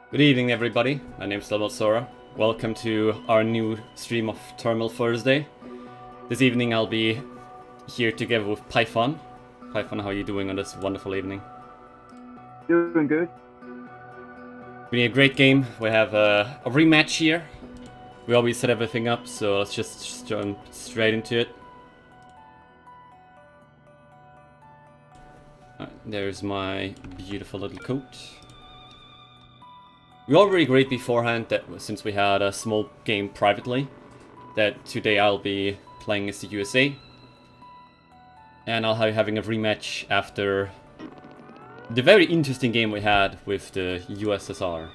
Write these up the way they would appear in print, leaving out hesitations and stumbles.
Good evening, everybody. My name's Lemuel Sora. Welcome to our new stream of Terminal Thursday. This evening I'll be here together with Python. Python, how are you doing on this wonderful evening? Doing good. Been a great game. We have a rematch here. We always set everything up, so let's just jump straight into it. There's my beautiful little coat. We already agreed beforehand that since we had a small game privately, that today I'll be playing as the USA. And I'll be having a rematch after the very interesting game we had with the USSR.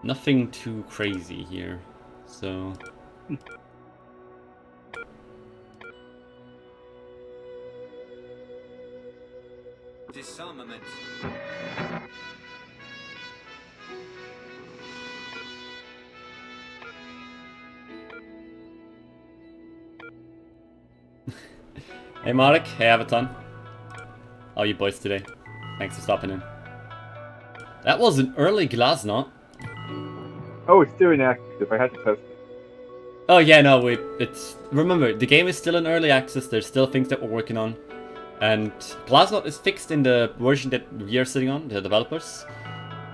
Nothing too crazy here, so... Disarmament. Hey Marek, hey Avaton. How are you boys today? Thanks for stopping in. That was an early Glasnost. Oh, it's still inactive. I had to test it. Oh yeah, no, it's... Remember, the game is still in early access, there's still things that we're working on. And Glasnost is fixed in the version that we are sitting on, the developers.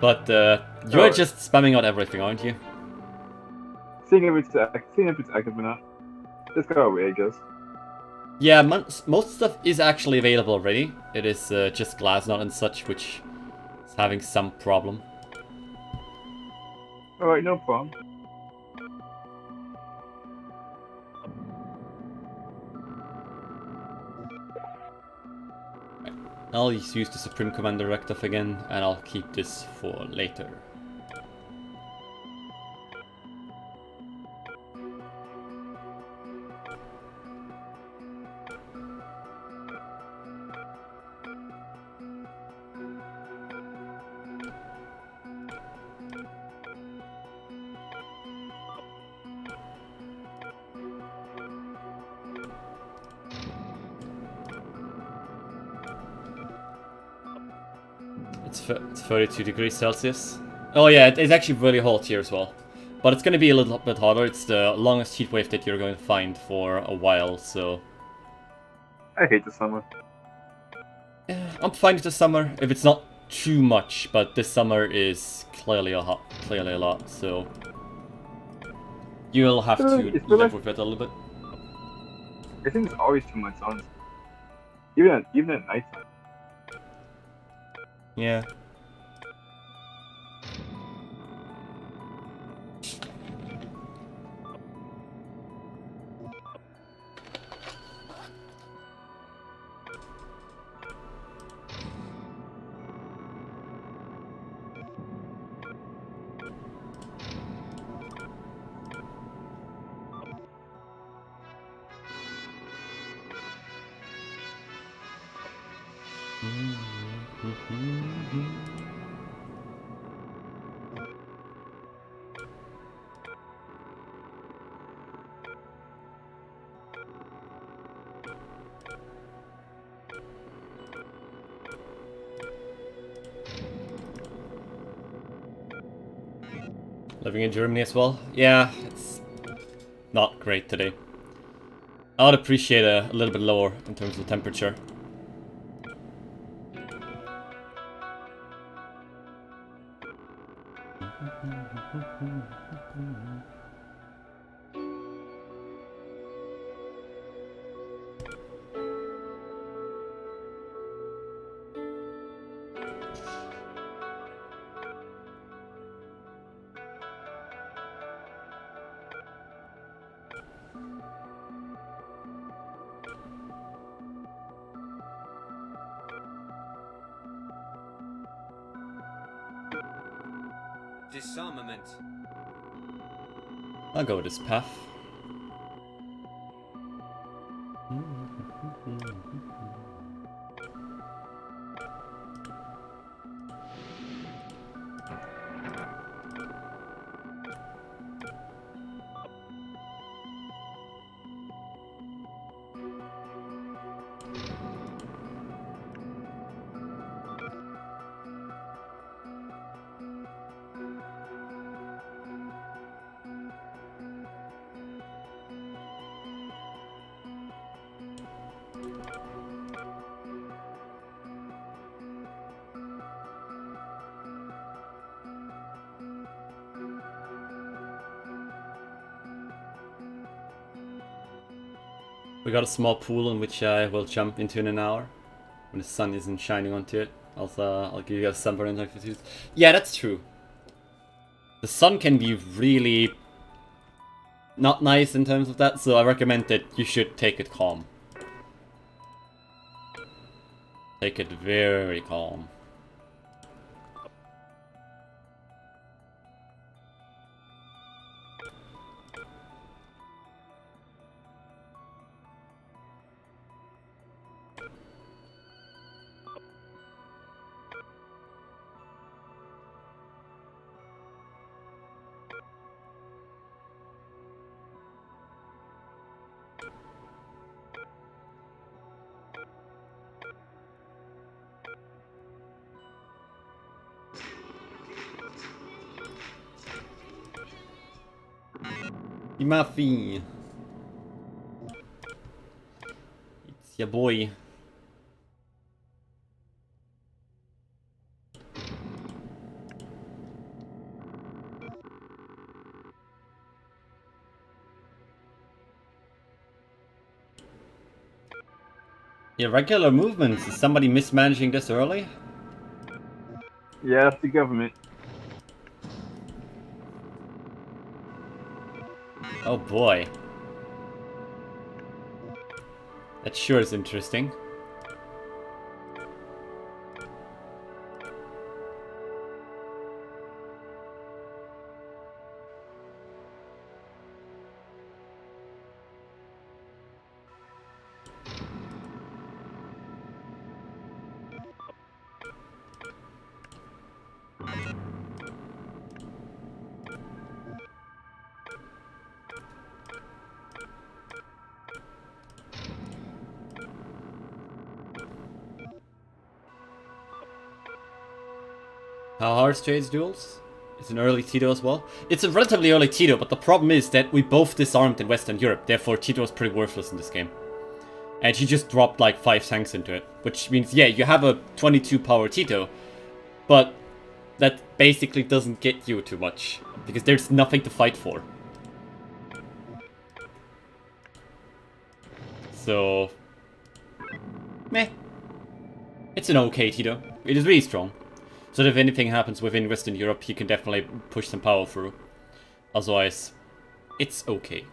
But you're just spamming out everything, aren't you? Seeing if it's active or not. Just go away, I guess. Yeah, most stuff is actually available already. It is just Glasnost and such, which is having some problem. Alright, no problem. I'll just use the Supreme Command Directive again, and I'll keep this for later. It's 32 degrees Celsius. Oh yeah, it's actually really hot here as well. But it's going to be a little bit hotter. It's the longest heat wave that you're going to find for a while, so... I hate the summer. I'm fine with the summer if it's not too much, but this summer is clearly a lot, so... You'll have to live with it a little bit. I think it's always too much sun. Even at night time. Yeah. Living in Germany as well? Yeah, it's not great today. I would appreciate a little bit lower in terms of temperature. Disarmament. I'll go this path. We got a small pool in which I will jump into in an hour when the sun isn't shining onto it. Also, I'll give you a sunburn in activities. Yeah, that's true. The sun can be really not nice in terms of that, so I recommend that you should take it calm. Take it very calm. My fee. It's your boy. Irregular movements. Is somebody mismanaging this early? Yeah, that's the government. Oh boy. That sure is interesting. How hard is Jade's duels? It's an early Tito as well. It's a relatively early Tito, but the problem is that we both disarmed in Western Europe, therefore Tito is pretty worthless in this game. And he just dropped like 5 tanks into it, which means, yeah, you have a 22 power Tito, but that basically doesn't get you too much, because there's nothing to fight for. So, meh. It's an okay Tito. It is really strong. So that if anything happens within Western Europe, he can definitely push some power through. Otherwise, it's okay.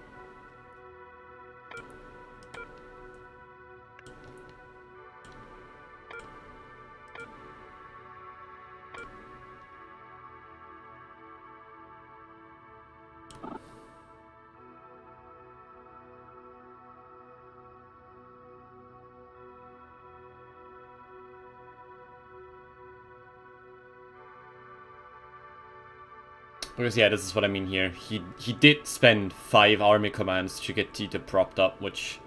Because yeah, this is what I mean here. He did spend 5 army commands to get Tito propped up, which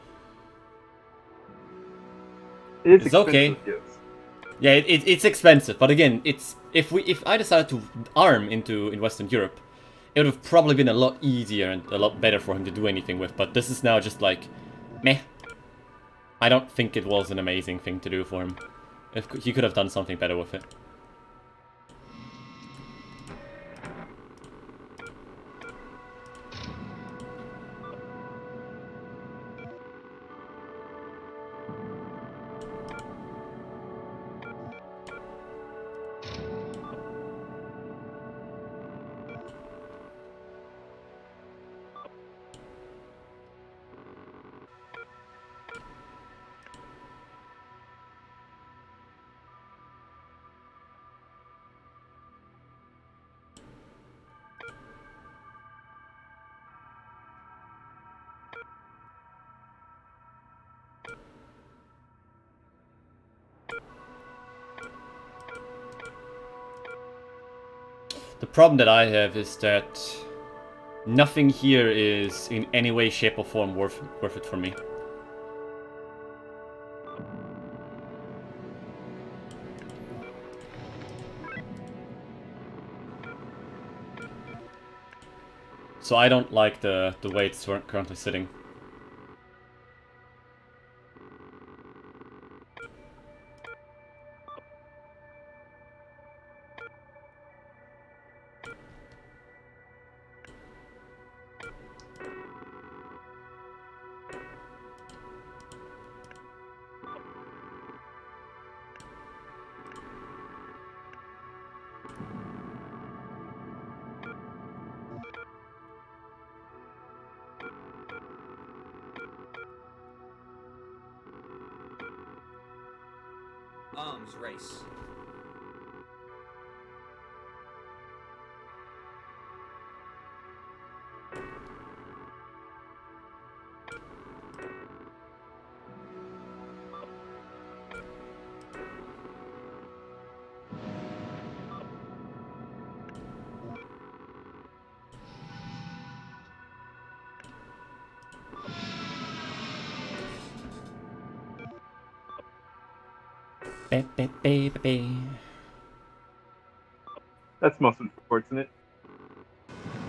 It's okay. Yes. Yeah, it's expensive, but again, it's if I decided to arm in Western Europe, it would have probably been a lot easier and a lot better for him to do anything with. But this is now just like, meh. I don't think it was an amazing thing to do for him. If he could have done something better with it. The problem that I have is that nothing here is in any way, shape or form worth it for me. So I don't like the way it's currently sitting. Arms race. That's most unfortunate.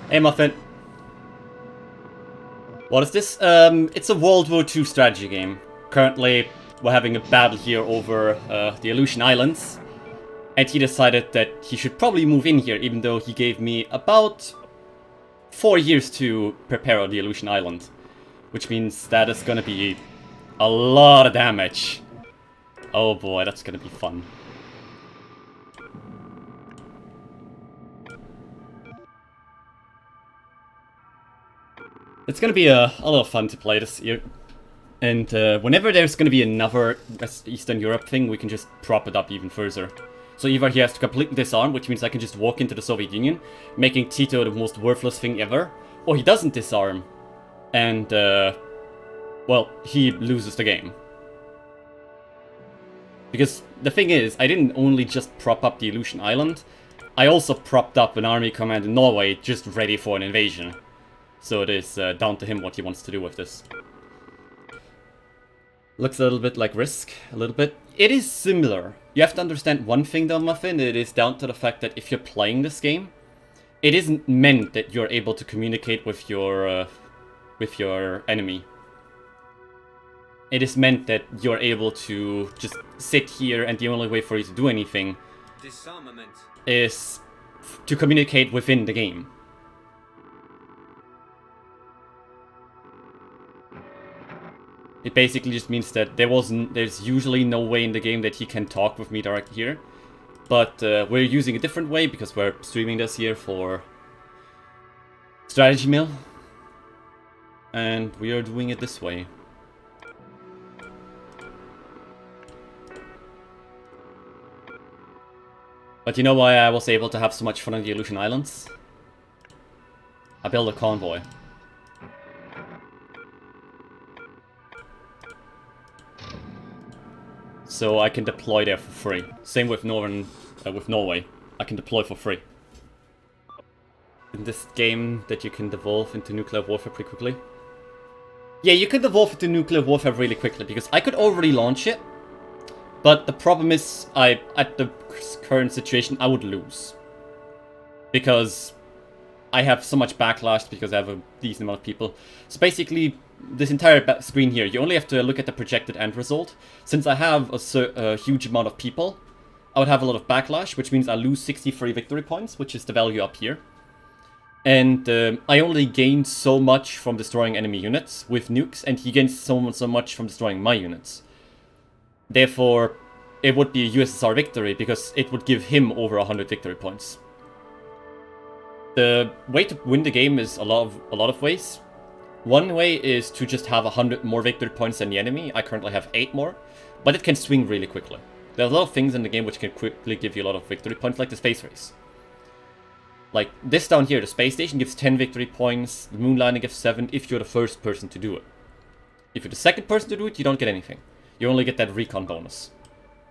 Hey Muffin. What is this? It's a World War II strategy game. Currently, we're having a battle here over the Aleutian Islands. And he decided that he should probably move in here, even though he gave me about 4 years to prepare on the Aleutian Island. Which means that is gonna be a lot of damage. Oh boy, that's gonna be fun. It's gonna be a lot of fun to play this year. And whenever there's gonna be another Eastern Europe thing, we can just prop it up even further. So either he has to completely disarm, which means I can just walk into the Soviet Union, making Tito the most worthless thing ever, or he doesn't disarm, and well, he loses the game. Because the thing is, I didn't only just prop up the Aleutian Island, I also propped up an army command in Norway just ready for an invasion. So it is down to him what he wants to do with this. Looks a little bit like Risk, a little bit. It is similar. You have to understand one thing though, Muffin, it is down to the fact that if you're playing this game, it isn't meant that you're able to communicate with your enemy. It is meant that you're able to just sit here and the only way for you to do anything Disarmament. is to communicate within the game. It basically just means that there's usually no way in the game that he can talk with me directly here. But we're using a different way because we're streaming this here for Strategy Mill. And we are doing it this way. But you know why I was able to have so much fun on the Aleutian Islands? I built a convoy. So I can deploy there for free. Same with with Norway. I can deploy for free. In this game that you can devolve into nuclear warfare pretty quickly. Yeah, you can devolve into nuclear warfare really quickly because I could already launch it. But the problem is, at the current situation, I would lose. Because I have so much backlash because I have a decent amount of people. So basically, this entire screen here, you only have to look at the projected end result. Since I have a huge amount of people, I would have a lot of backlash, which means I lose 63 victory points, which is the value up here. And I only gain so much from destroying enemy units with nukes, and he gains so much from destroying my units. Therefore, it would be a USSR victory, because it would give him over 100 victory points. The way to win the game is a lot of ways. One way is to just have 100 more victory points than the enemy. I currently have 8 more, but it can swing really quickly. There are a lot of things in the game which can quickly give you a lot of victory points, like the space race. Like this down here, the space station gives 10 victory points, the moon landing gives 7 if you're the first person to do it. If you're the second person to do it, you don't get anything. You only get that recon bonus.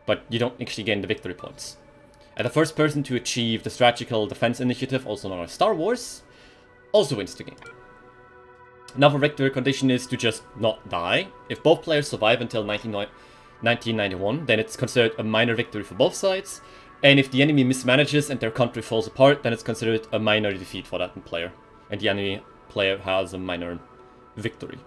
But you don't actually gain the victory points. And the first person to achieve the Strategical Defense Initiative, also known as Star Wars, also wins the game. Another victory condition is to just not die. If both players survive until 1991, then it's considered a minor victory for both sides. And if the enemy mismanages and their country falls apart, then it's considered a minor defeat for that player. And the enemy player has a minor victory.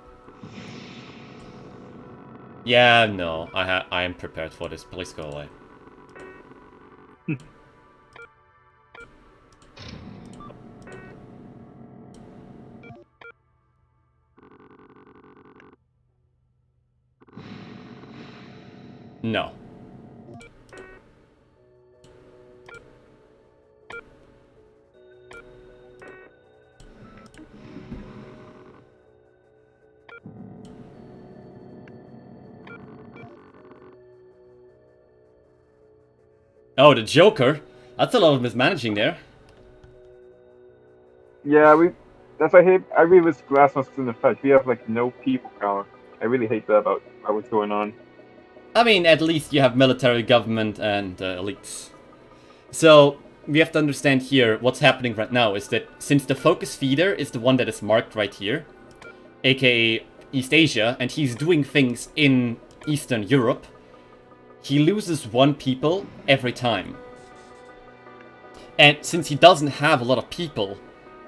Yeah, no, I am prepared for this. Please go away. No. Oh, the Joker? That's a lot of mismanaging there. Yeah, that's I hate. I really wish Glass was in effect. We have like no people power. I really hate that about what's going on. I mean, at least you have military, government, and elites. So, we have to understand here, what's happening right now is that since the focus feeder is the one that is marked right here, aka East Asia, and he's doing things in Eastern Europe, he loses one people every time. And since he doesn't have a lot of people,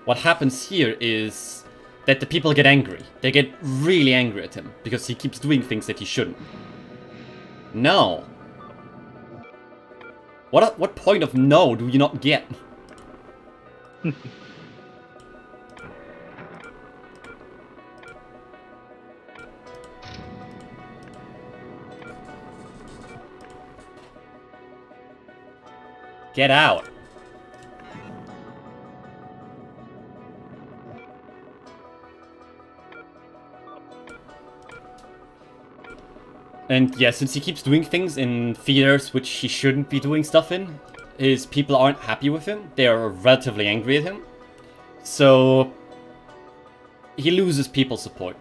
what happens here is that the people get angry. They get really angry at him, because he keeps doing things that he shouldn't. No. What point of no do you not get? Get out. And yeah, since he keeps doing things in theaters which he shouldn't be doing stuff in, his people aren't happy with him. They are relatively angry at him. So he loses people support.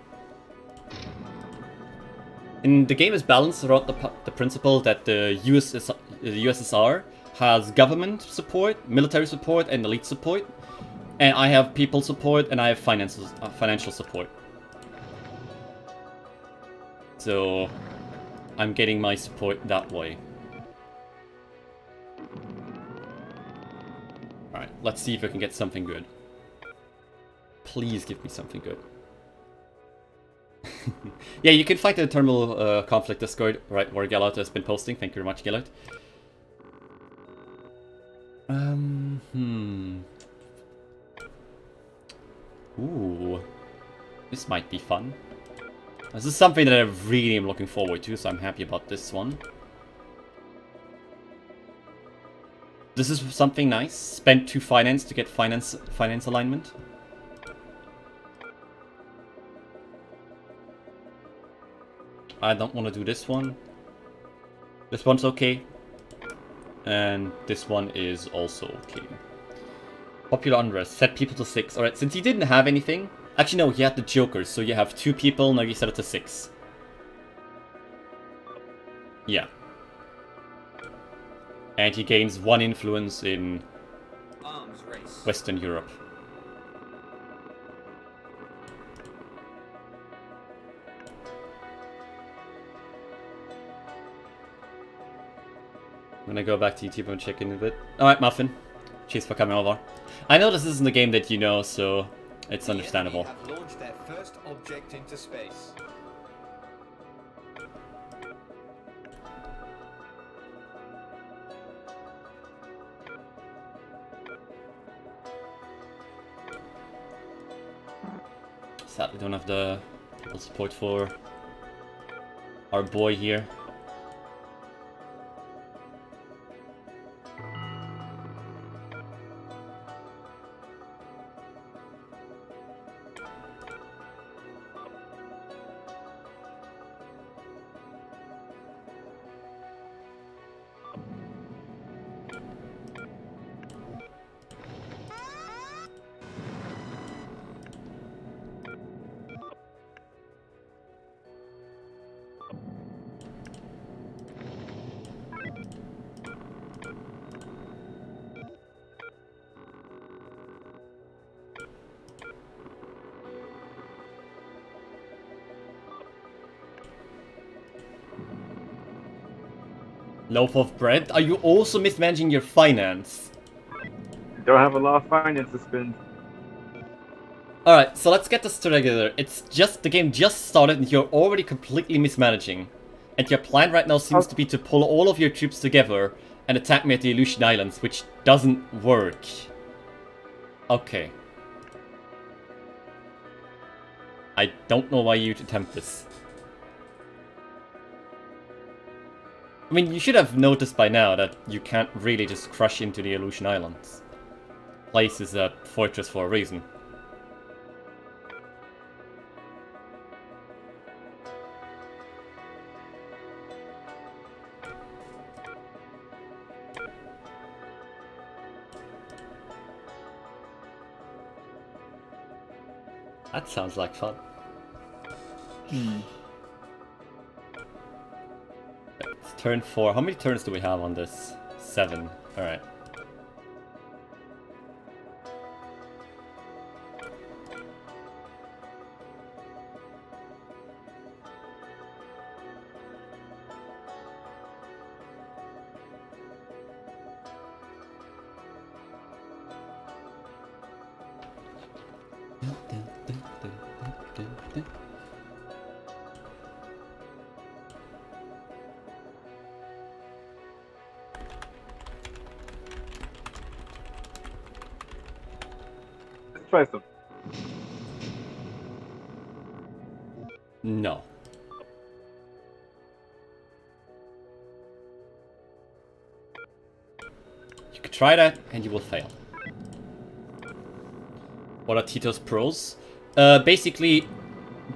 And the game is balanced around the principle that the USSR has government support, military support, and elite support. And I have people support, and I have financial support. So I'm getting my support that way. Alright, let's see if I can get something good. Please give me something good. Yeah, you can fight the Terminal Conflict Discord, right, where Gellert has been posting. Thank you very much, Gellert. Ooh. This might be fun. This is something that I really am looking forward to, so I'm happy about this one. This is something nice. Spend 2 finance to get finance alignment. I don't want to do this one. This one's okay. And this one is also okay. Popular unrest. Set people to 6. Alright, since he didn't have anything... Actually, no, he had the Jokers, so you have 2 people, now you set it to 6. Yeah. And he gains 1 influence in Arms race. Western Europe. I'm gonna go back to YouTube and check in a bit. Alright, Muffin. Cheers for coming over. I know this isn't a game that you know, so it's understandable. The enemy have launched their first object into space. Sadly, don't have the support for our boy here. Loaf of bread? Are you also mismanaging your finance? Don't have a lot of finance to spend. Alright, so let's get this together. It's just, the game just started and you're already completely mismanaging. And your plan right now seems to be to pull all of your troops together and attack me at the Aleutian Islands, which doesn't work. Okay. I don't know why you'd attempt this. I mean, you should have noticed by now that you can't really just crush into the Aleutian Islands. Place is a fortress for a reason. That sounds like fun. It's turn 4. How many turns do we have on this? 7. Alright. Let's try some. No. You could try that, and you will fail. What are Tito's pros? Basically,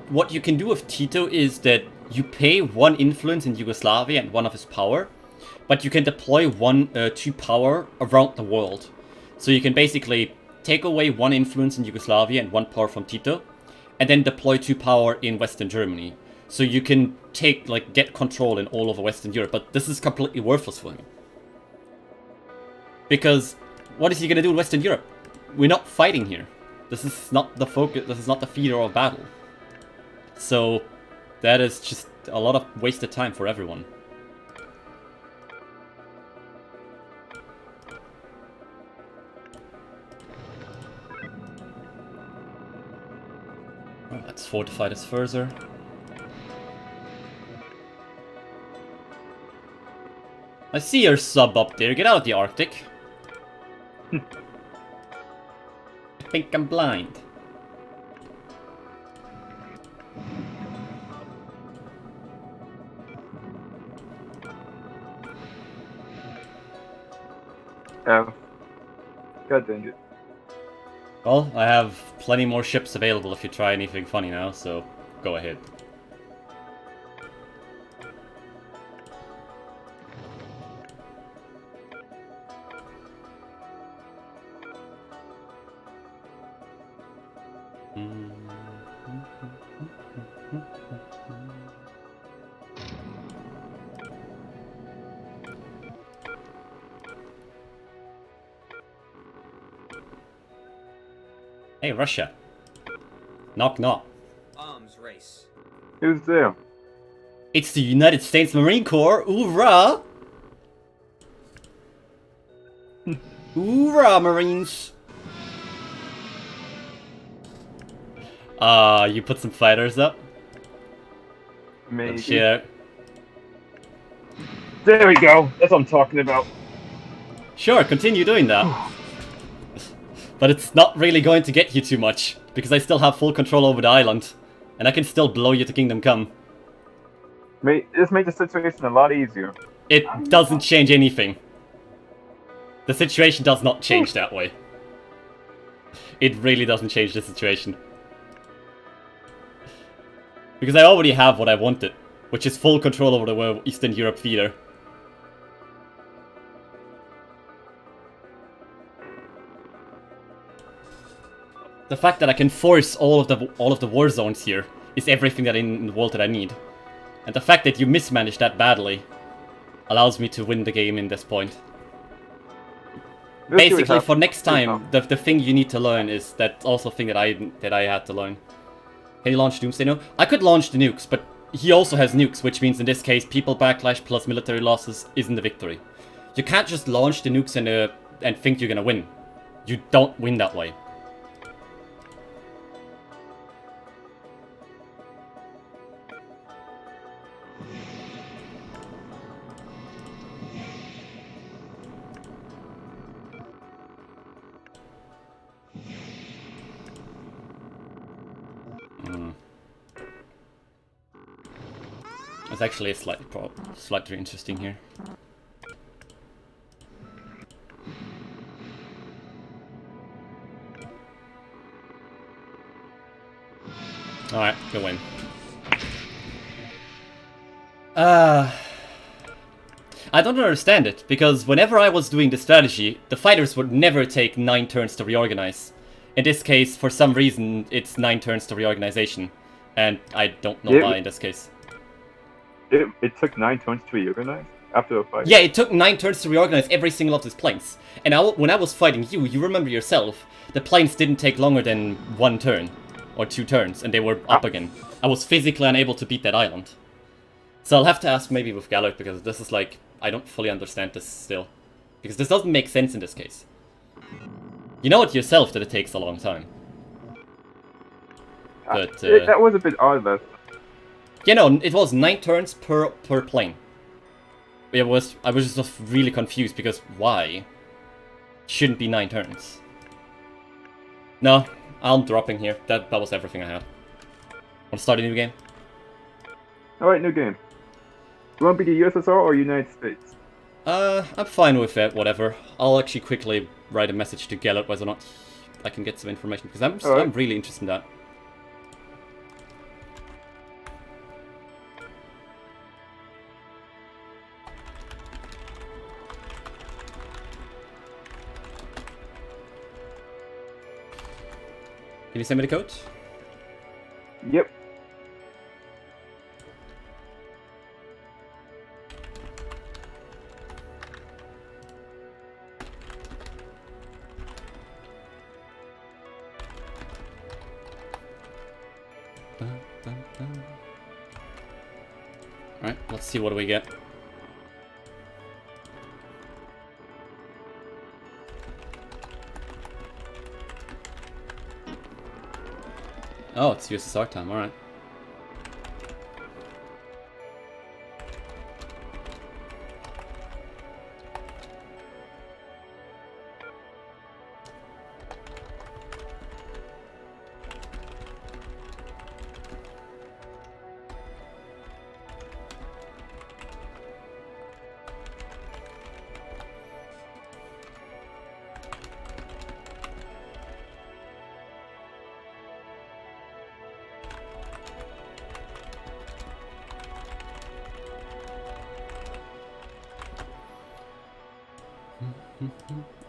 what you can do with Tito is that you pay 1 influence in Yugoslavia and 1 of his power, but you can deploy 2 power around the world. So you can basically take away 1 influence in Yugoslavia and 1 power from Tito, and then deploy 2 power in Western Germany. So you can get control in all over Western Europe, but this is completely worthless for him. Because what is he gonna do in Western Europe? We're not fighting here. This is not the focus, this is not the theater of battle. So that is just a lot of wasted time for everyone. Well, let's fortify this further. I see your sub up there. Get out of the Arctic. I think I'm blind. God dang it. Well, I have plenty more ships available if you try anything funny now, so go ahead. Hey, Russia. Knock knock. Arms race. Who's there? It's the United States Marine Corps. Hoorah! Hoorah, Marines! You put some fighters up? Maybe. Shit. There we go. That's what I'm talking about. Sure, continue doing that. But it's not really going to get you too much, because I still have full control over the island. And I can still blow you to Kingdom Come. This made the situation a lot easier. It doesn't change anything. The situation does not change that way. It really doesn't change the situation. Because I already have what I wanted, which is full control over the Eastern Europe theater. The fact that I can force all of the war zones here is everything that in the world that I need. And the fact that you mismanaged that badly allows me to win the game in this point. Basically, for next time, the thing you need to learn is that also thing that I had to learn. Can you launch Doomsday? No, I could launch the nukes, but he also has nukes, which means in this case, people backlash plus military losses isn't the victory. You can't just launch the nukes and think you're gonna win. You don't win that way. It's actually slightly interesting here. Alright, go win. I don't understand it, because whenever I was doing the strategy, the fighters would never take 9 turns to reorganize. In this case, for some reason, it's 9 turns to reorganization. And I don't know why in this case. It took 9 turns to reorganize after a fight? Yeah, it took 9 turns to reorganize every single of these planes. And when I was fighting you remember yourself, the planes didn't take longer than 1 turn. Or 2 turns, and they were up again. I was physically unable to beat that island. So I'll have to ask maybe with Gallard, because this is like, I don't fully understand this still. Because this doesn't make sense in this case. You know it yourself that it takes a long time. But, that was a bit odd, though. You know, it was 9 turns per plane. I was just really confused, because why? Shouldn't be 9 turns. No, I'm dropping here. That was everything I had. Want to start a new game? Alright, new game. You want to be the USSR or United States? I'm fine with that, whatever. I'll actually quickly write a message to Gellert whether or not I can get some information, because I'm really interested in that. Can you send me the code? Yep. Alright, let's see what do we get. Oh, it's USSR time, alright.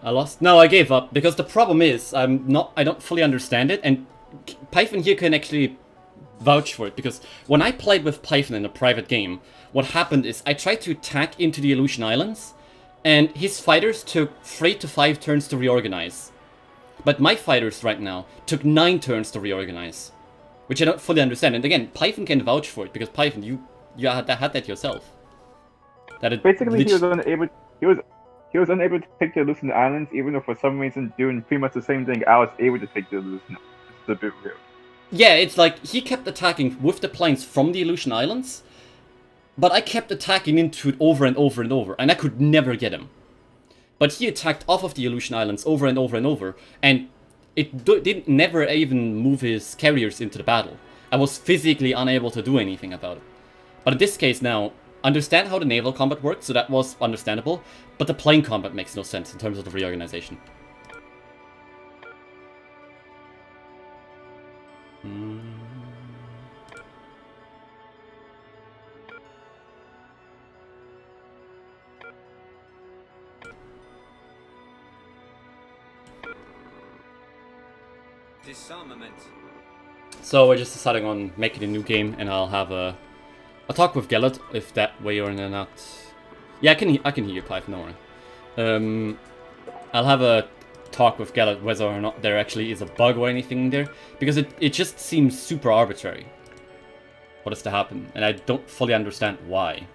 I lost? No, I gave up, because the problem is, I don't fully understand it, and Python here can actually vouch for it, because when I played with Python in a private game, what happened is I tried to attack into the Aleutian Islands, and his fighters took 3 to 5 turns to reorganize. But my fighters right now took 9 turns to reorganize, which I don't fully understand. And again, Python can vouch for it, because Python, you had that yourself. That it Basically, he was unable to take the Aleutian Islands, even though for some reason doing pretty much the same thing, I was able to take the Aleutian Islands. It's a bit weird. Yeah, it's like he kept attacking with the planes from the Aleutian Islands, but I kept attacking into it over and over and over, and I could never get him. But he attacked off of the Aleutian Islands over and over and over, and it didn't never even move his carriers into the battle. I was physically unable to do anything about it. But in this case now, understand how the naval combat works, so that was understandable, but the plane combat makes no sense in terms of the reorganization. Disarmament. So we're just deciding on making a new game, and I'll have a talk with Gellert if that way or not. Yeah, I can hear you, Python, don't worry. I'll have a talk with Gellert whether or not there actually is a bug or anything in there, because it just seems super arbitrary. what is to happen, and I don't fully understand why.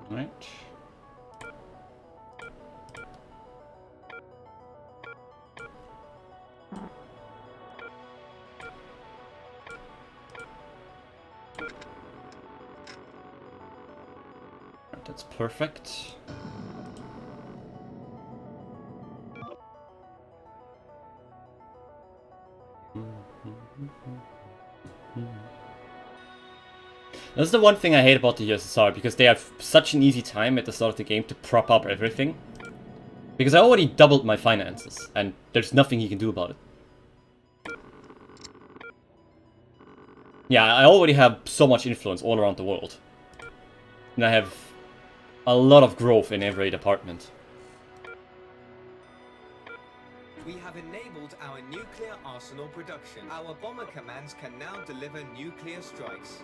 Right. Right, that's perfect. That's the one thing I hate about the USSR, because they have such an easy time at the start of the game to prop up everything. Because I already doubled my finances, and there's nothing he can do about it. Yeah, I already have so much influence all around the world. And I have a lot of growth in every department. We have enabled our nuclear arsenal production. Our bomber commands can now deliver nuclear strikes.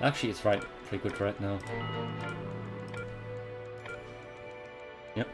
Actually, it's pretty good right now. Yep.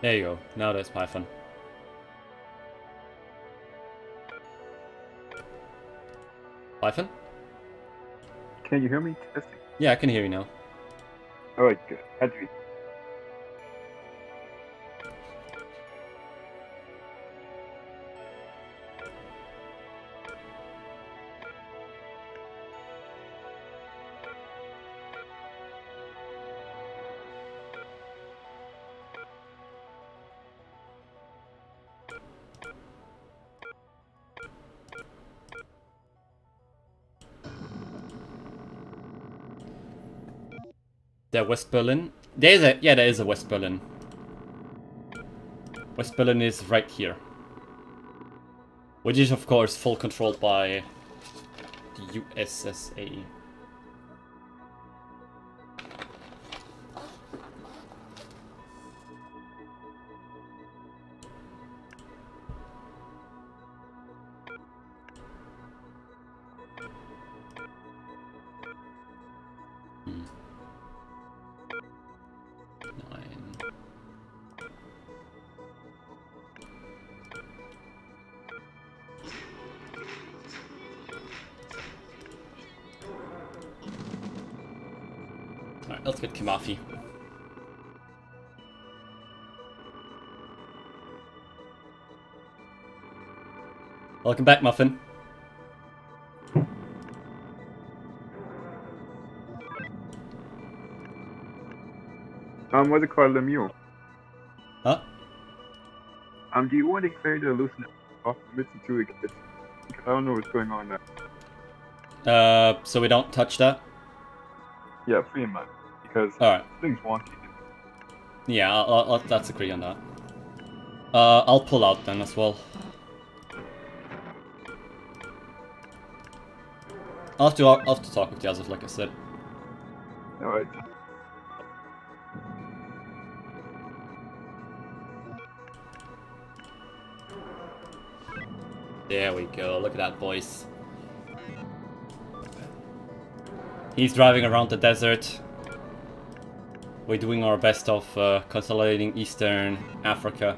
There you go. Now there's Python. Python? Can you hear me? Testing. Yeah, I can hear you now. Alright, good. Had to be. There, West Berlin. Yeah, there is a West Berlin. West Berlin is right here. Which is, of course, full controlled by the USSA. Alright, let's get Kimafi. Welcome back, Muffin. What's it called, Lemuel? Huh? Do you want to clear the hallucination off limits until it gets? Because I don't know what's going on there. So we don't touch that? Yeah, pretty much. Because Alright. things wonky. Yeah, let's agree on that. I'll pull out then as well. I'll have to talk with the others, like I said. Alright. There we go, look at that voice. He's driving around the desert. We're doing our best of consolidating Eastern Africa.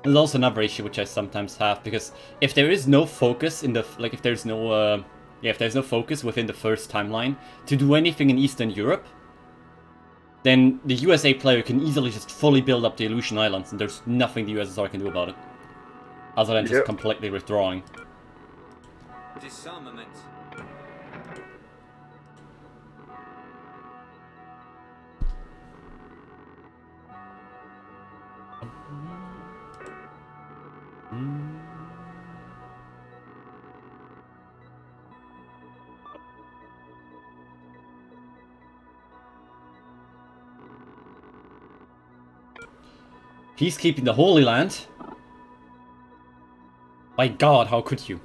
There's also another issue which I sometimes have, because if there is no focus in the if there's no if there's no focus within the first timeline to do anything in Eastern Europe, then the USA player can easily just fully build up the Aleutian Islands, and there's nothing the USSR can do about it, other than just completely withdrawing. Disarmament. Peacekeeping the Holy Land? My god, how could you?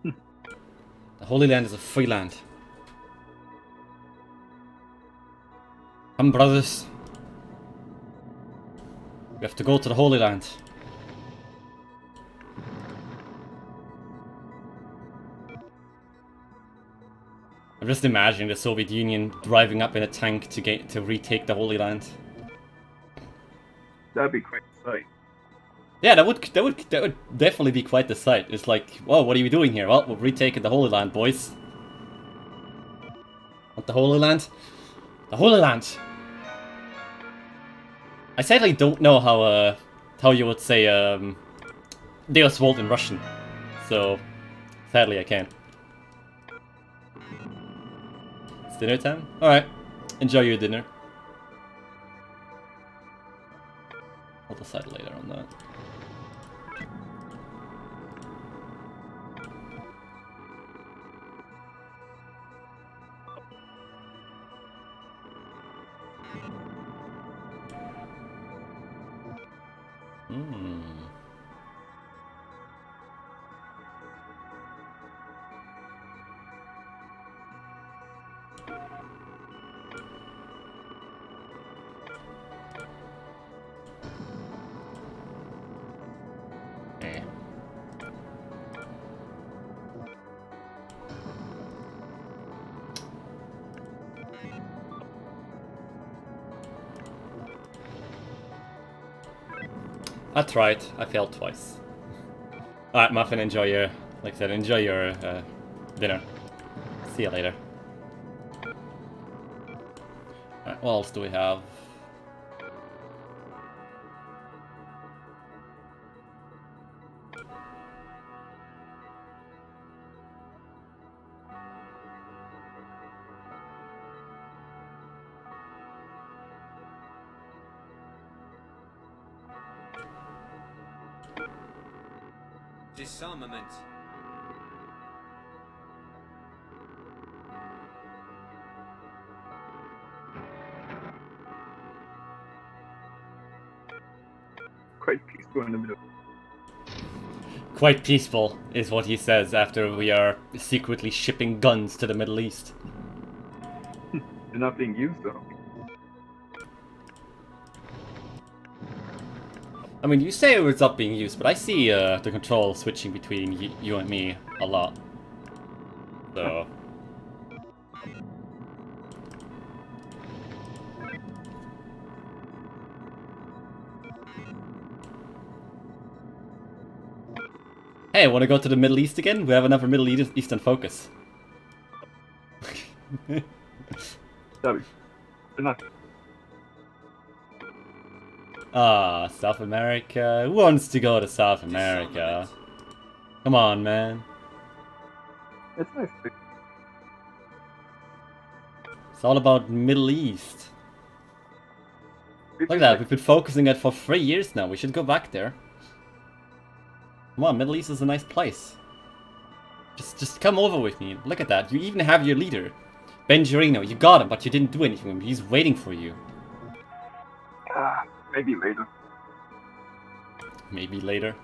The Holy Land is a free land. Come, brothers. We have to go to the Holy Land. I'm just imagining the Soviet Union driving up in a tank to retake the Holy Land. That'd be quite a sight. Yeah, that would definitely be quite the sight. It's like, whoa, what are you doing here? Well, we're retaking the Holy Land, boys. What, the Holy Land? The Holy Land! I sadly don't know how you would say Deus Vult in Russian, so sadly I can't. It's dinner time? Alright, enjoy your dinner. I'll decide later on that. I tried. I failed twice. Alright, Muffin, enjoy your... Like I said, enjoy your dinner. See you later. Alright, what else do we have? Disarmament. Quite peaceful in the middle. Quite peaceful, is what he says after we are secretly shipping guns to the Middle East. They're not being used though. I mean, you say it's not being used, but I see the control switching between you and me a lot. So... Hey, wanna go to the Middle East again? We have another Middle Eastern focus. That'd be They're not. Ah, South America. Who wants to go to South America? Come on, man. It's nice. It's all about Middle East. Look at that, we've been focusing it for 3 years now. We should go back there. Come on, Middle East is a nice place. Just come over with me. Look at that. You even have your leader. Benjerino, you got him, but you didn't do anything. He's waiting for you. Maybe later. Maybe later.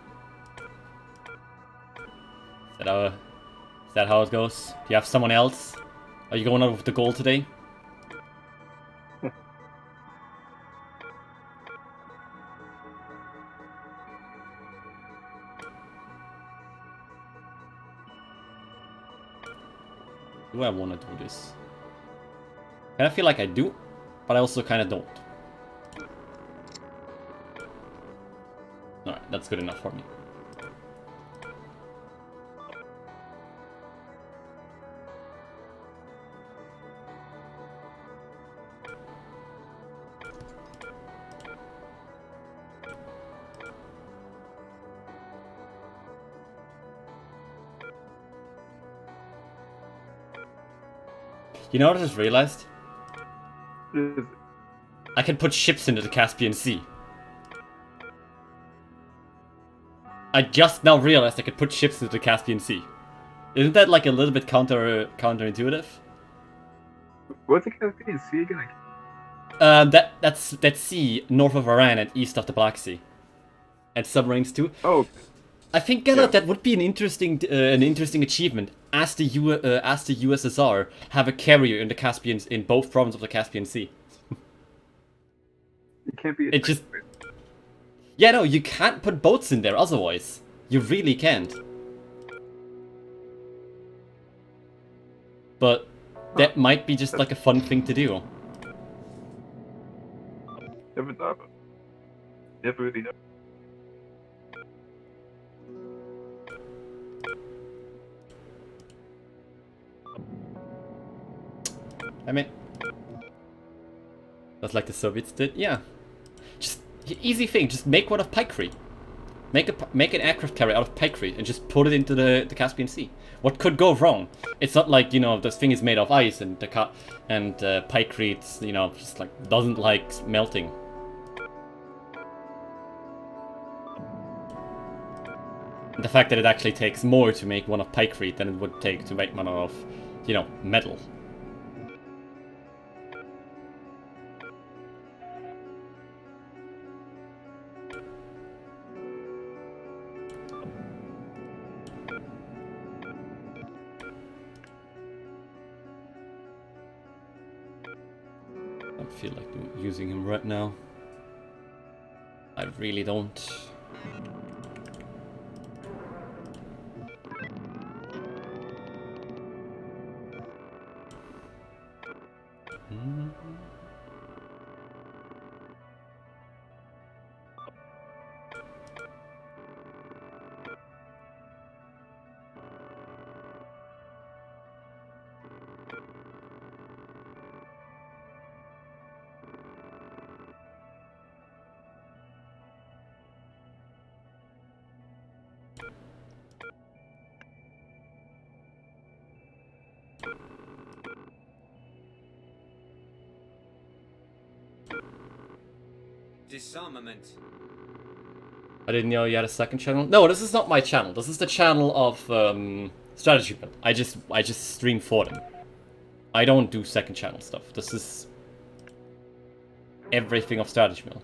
Is that how it goes? Do you have someone else? Are you going out with the goal today? Do I want to do this? I feel like I do, but I also kind of don't. Alright, that's good enough for me. You know what I just realized? I can put ships into the Caspian Sea. I just now realized I could put ships into the Caspian Sea. Isn't that like a little bit counterintuitive? What's the Caspian Sea again? That's that sea north of Iran and east of the Black Sea, and submarines too. Oh, I think that would be an interesting achievement. As the USSR have a carrier in the Caspian, in both provinces of the Caspian Sea. it can't be. It just. Yeah, no, you can't put boats in there otherwise. You really can't. But that might be just like a fun thing to do. Never thought about it. Never really know. I mean, that's like the Soviets did. Yeah, just easy thing. Just make one of pikery. Make an aircraft carrier out of pikery and just put it into the Caspian Sea. What could go wrong? It's not like, you know, this thing is made of ice and pikery, it's, you know, just like doesn't like melting. The fact that it actually takes more to make one of pikery than it would take to make one of, you know, metal. I feel like using him right now. I really don't. Disarmament. I didn't know you had a second channel. No, this is not my channel. This is the channel of Strategy Mill. I just stream for them. I don't do second channel stuff. This is everything of Strategy Mill.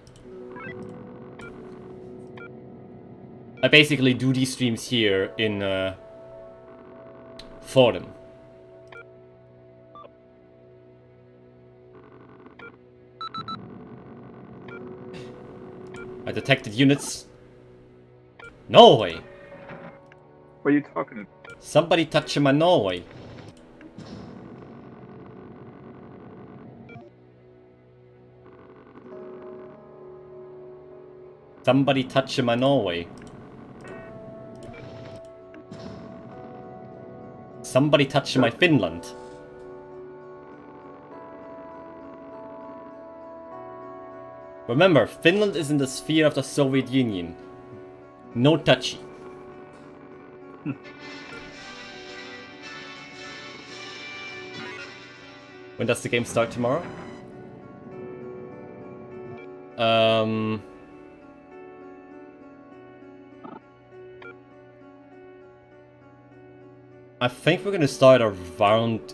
I basically do these streams here in for them. I detected units. Norway! What are you talking about? Somebody touching my Norway. Somebody touching my Norway. Somebody touching my Finland. Remember, Finland is in the sphere of the Soviet Union. No touchy. When does the game start tomorrow? I think we're gonna start around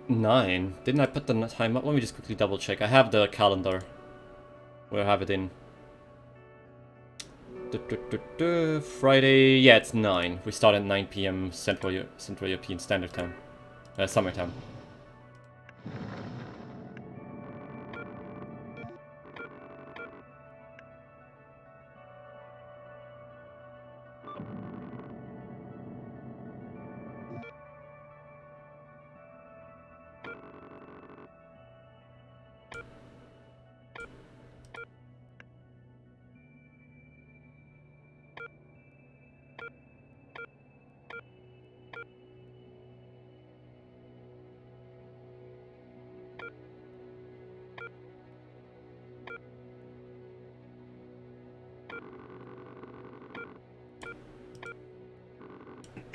9. Didn't I put the time up? Let me just quickly double check. I have the calendar. Where I have it in. Friday, yeah, it's 9. We start at 9 PM Central European Standard Time. Summertime.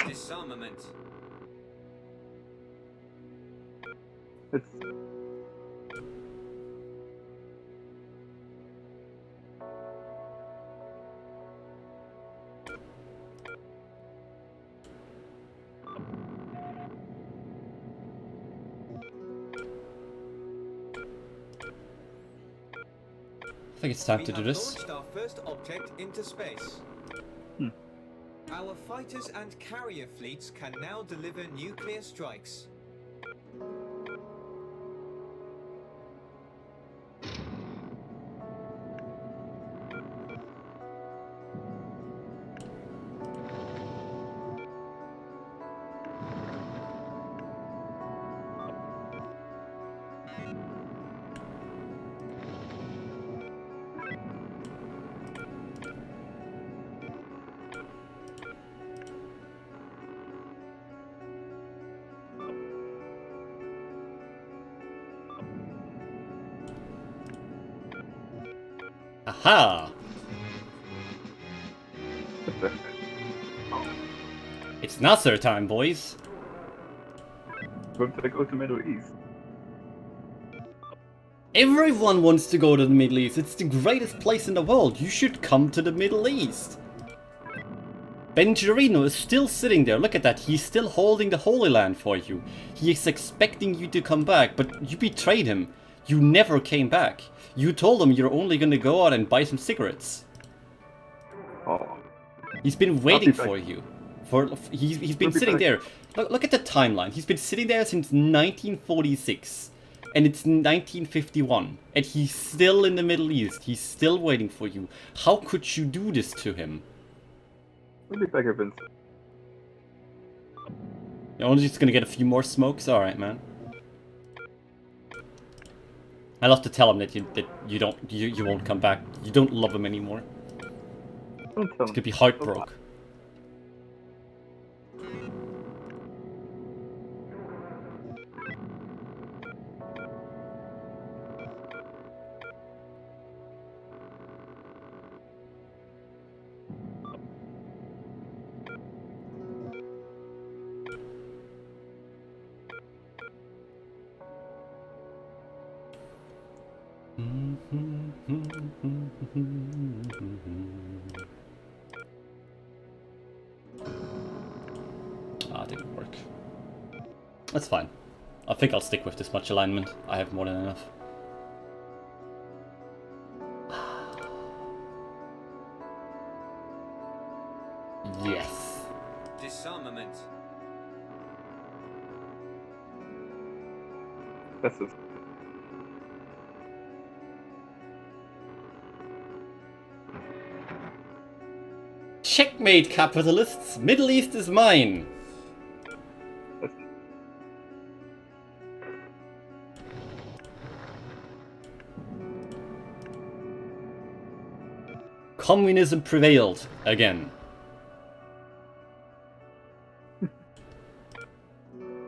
Disarmament. It's I think it's time to We do have this. launched our first object into space. Our fighters and carrier fleets can now deliver nuclear strikes. Aha! It's Nasser time, boys. going to go to Middle East. Everyone wants to go to the Middle East. It's the greatest place in the world. You should come to the Middle East. Benjerino is still sitting there. Look at that. He's still holding the Holy Land for you. He is expecting you to come back, but you betrayed him. You never came back. You told him you're only gonna go out and buy some cigarettes. Oh, He's been waiting back. for you. He's been I'll be sitting back. there. Look at the timeline. He's been sitting there since 1946. And it's 1951. And he's still in the Middle East. He's still waiting for you. How could you do this to him? we'll be back, Vince. You're only just gonna get a few more smokes? Alright, man. I'll have to tell him that you won't come back. You don't love him anymore. Don't tell It's him. gonna be heartbroken. Ah, didn't work. That's fine. I think I'll stick with this much alignment. I have more than enough. Yes. Disarmament. That's it. Checkmate, capitalists! Middle East is mine! Communism prevailed again.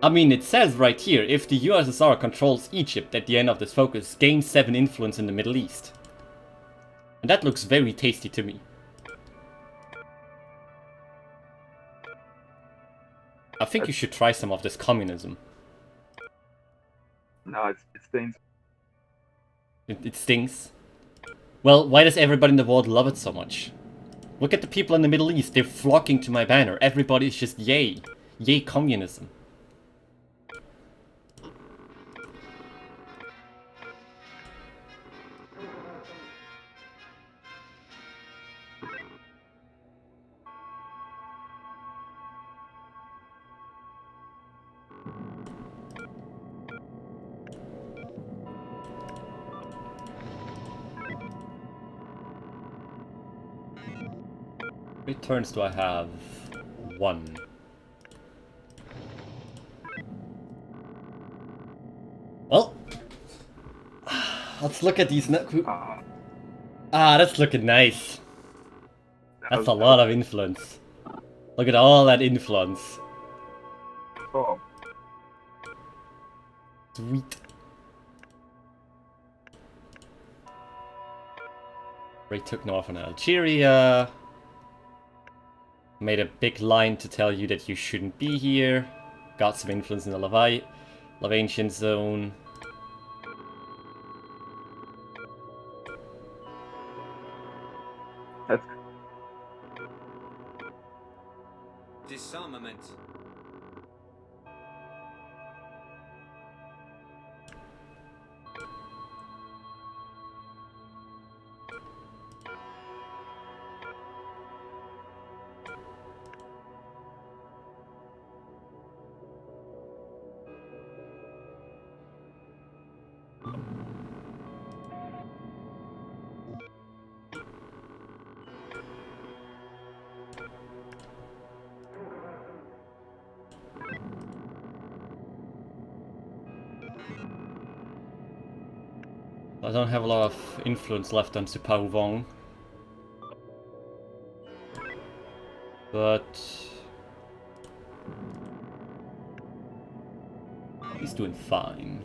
I mean, it says right here, if the USSR controls Egypt at the end of this focus, gain 7 influence in the Middle East. And that looks very tasty to me. I think you should try some of this communism. No, it stings. It stings. Well, why does everybody in the world love it so much? Look at the people in the Middle East, they're flocking to my banner. Everybody's just yay. Yay communism. How many turns do I have? 1. Well, let's look at these. That's looking nice. That's a lot of influence. Look at all that influence. Oh, Sweet. Ray took Northern Algeria. Made a big line to tell you that you shouldn't be here. Got some influence in the Lavantian zone. that's Disarmament. I don't have a lot of influence left on Sipao Wong. But he's doing fine.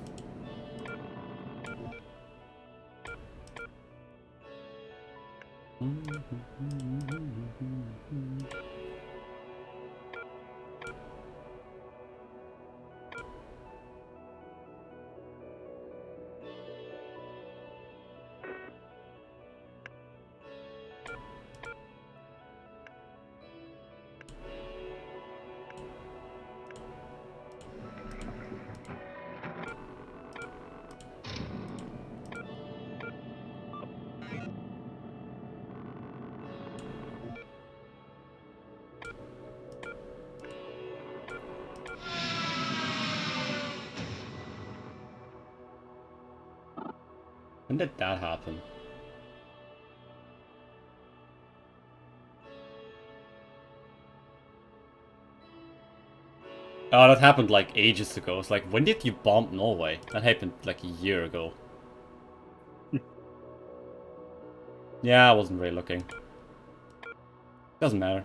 When did that happen? Oh, that happened like ages ago. It's like, when did you bomb Norway? That happened like a year ago. Yeah, I wasn't really looking. Doesn't matter.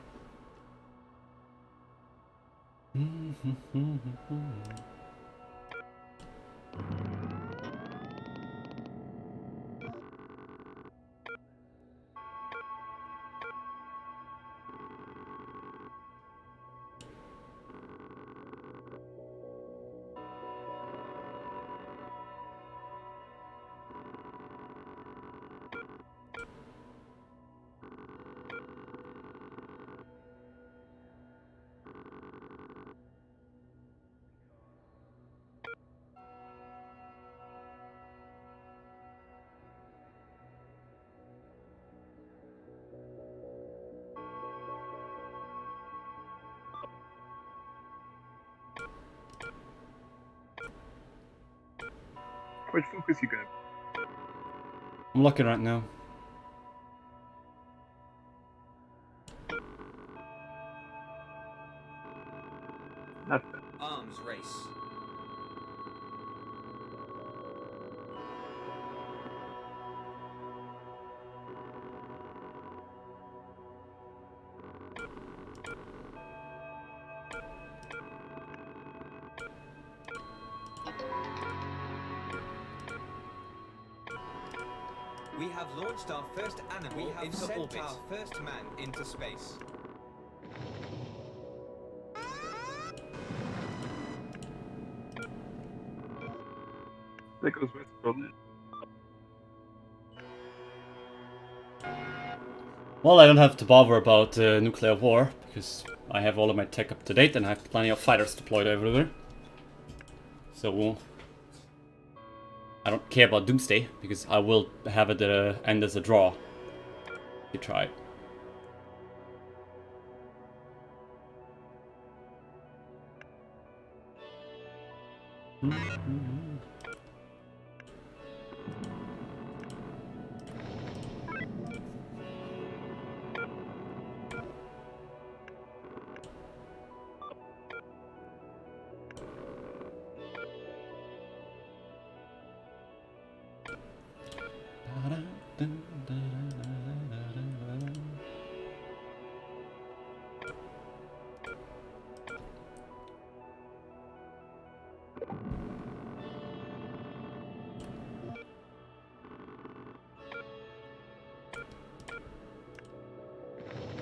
which focus you gonna? I'm looking right now. Nothing. Arms race. We have launched our first animal We have into sent orbit. our First man into space. That goes West Berlin. Well, I don't have to bother about nuclear war, because I have all of my tech up to date and I have plenty of fighters deployed everywhere. So I don't care about Doomsday, because I will have it end as a draw. You try.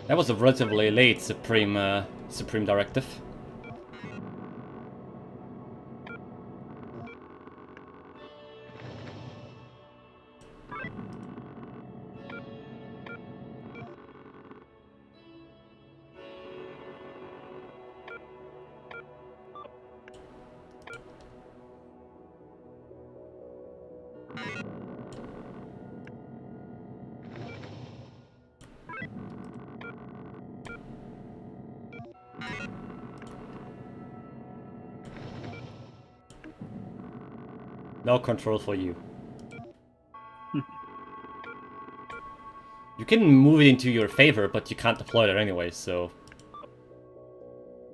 That was a relatively late Supreme Directive. No control for you. You can move it into your favor, but you can't deploy it anyway, so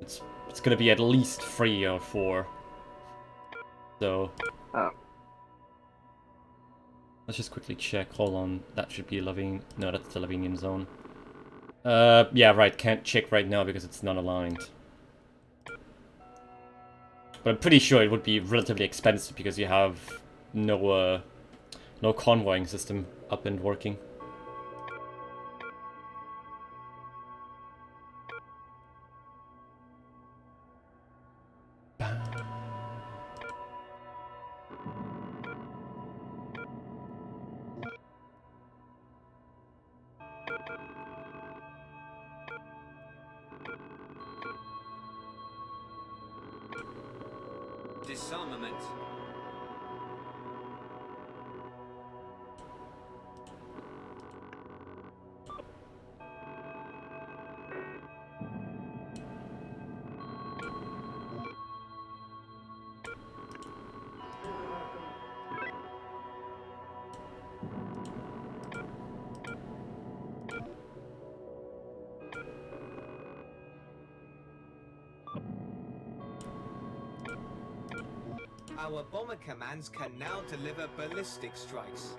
it's gonna be at least 3 or 4. So Oh. let's just quickly check. Hold on, that should be Lavigne. No, that's the Lavinian zone. Yeah, right. Can't check right now because it's not aligned. But I'm pretty sure it would be relatively expensive because you have no convoying system up and working. Disarmament. Our bomber commands can now deliver ballistic strikes.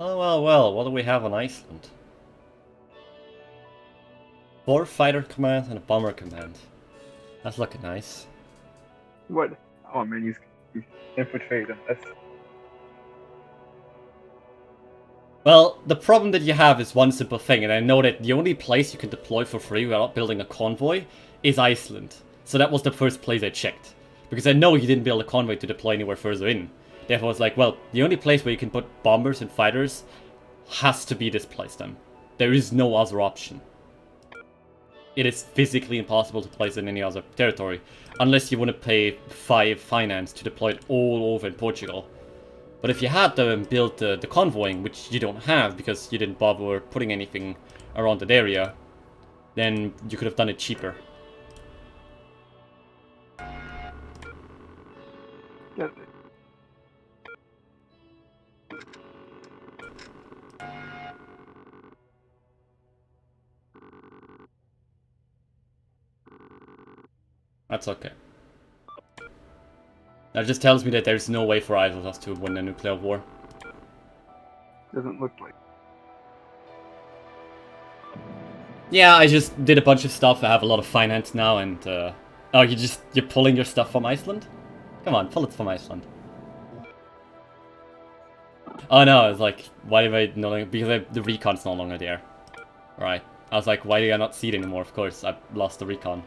Oh, well, what do we have on Iceland? 4 fighter commands and a bomber command. That's looking nice. What? Oh man, he's infiltrating us. Well, the problem that you have is one simple thing, and I know that the only place you can deploy for free without building a convoy is Iceland. So that was the first place I checked. Because I know you didn't build a convoy to deploy anywhere further in. Therefore I was like, well, the only place where you can put bombers and fighters has to be this place then. There is no other option. It is physically impossible to place in any other territory, unless you want to pay 5 finance to deploy it all over in Portugal. But if you had built the convoying, which you don't have because you didn't bother putting anything around that area, then you could have done it cheaper. Yeah. That's okay. That just tells me that there's no way for either of us to win a nuclear war. Doesn't look like. Yeah, I just did a bunch of stuff. I have a lot of finance now, and oh, you're pulling your stuff from Iceland? Come on, pull it from Iceland. Oh no, it's like, why do I no longer, because the recon's no longer there. Right. I was like, why do I not see it anymore? Of course, I lost the recon.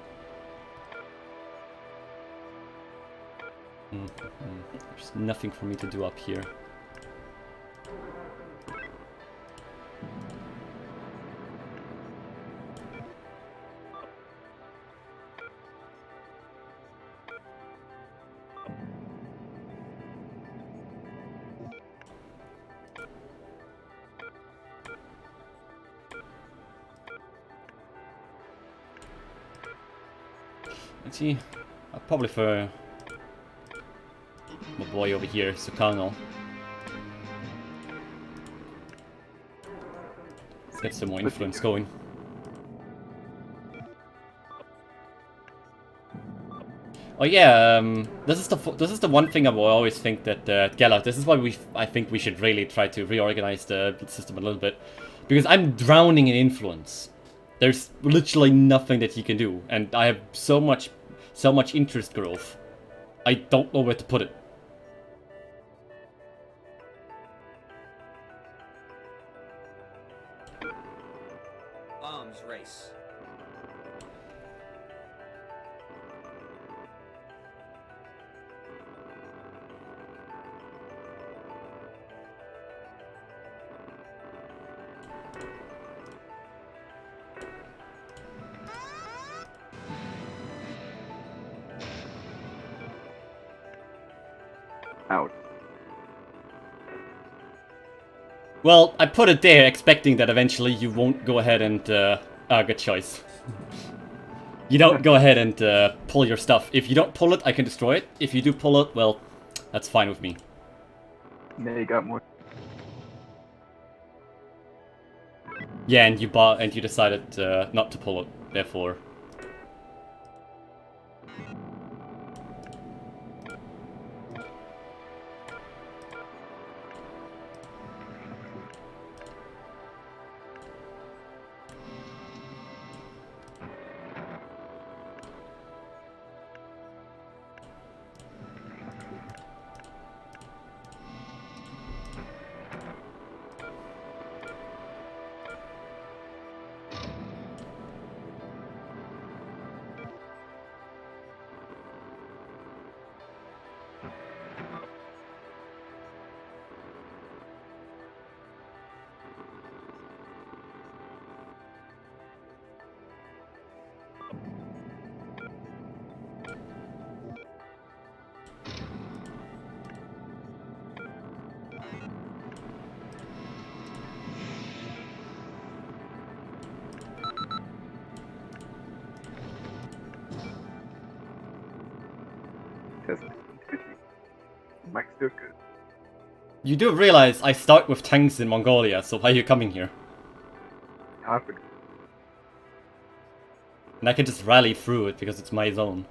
There's nothing for me to do up here. Let's see. I'll probably for my boy over here, Sukano. Let's get some more influence going. Oh yeah, this is the one thing I will always think that Gellert. This is why I think we should really try to reorganize the system a little bit, because I'm drowning in influence. There's literally nothing that he can do, and I have so much interest growth. I don't know where to put it. Arms race. Out. Well, I put it there expecting that eventually you won't go ahead and, good choice. You don't go ahead and pull your stuff. If you don't pull it, I can destroy it. If you do pull it, well, that's fine with me. Now you got more. Yeah, and you decided not to pull it, therefore. Mike's still good. You do realize I start with tanks in Mongolia, so why are you coming here? I forgot. And I can just rally through it because it's my zone.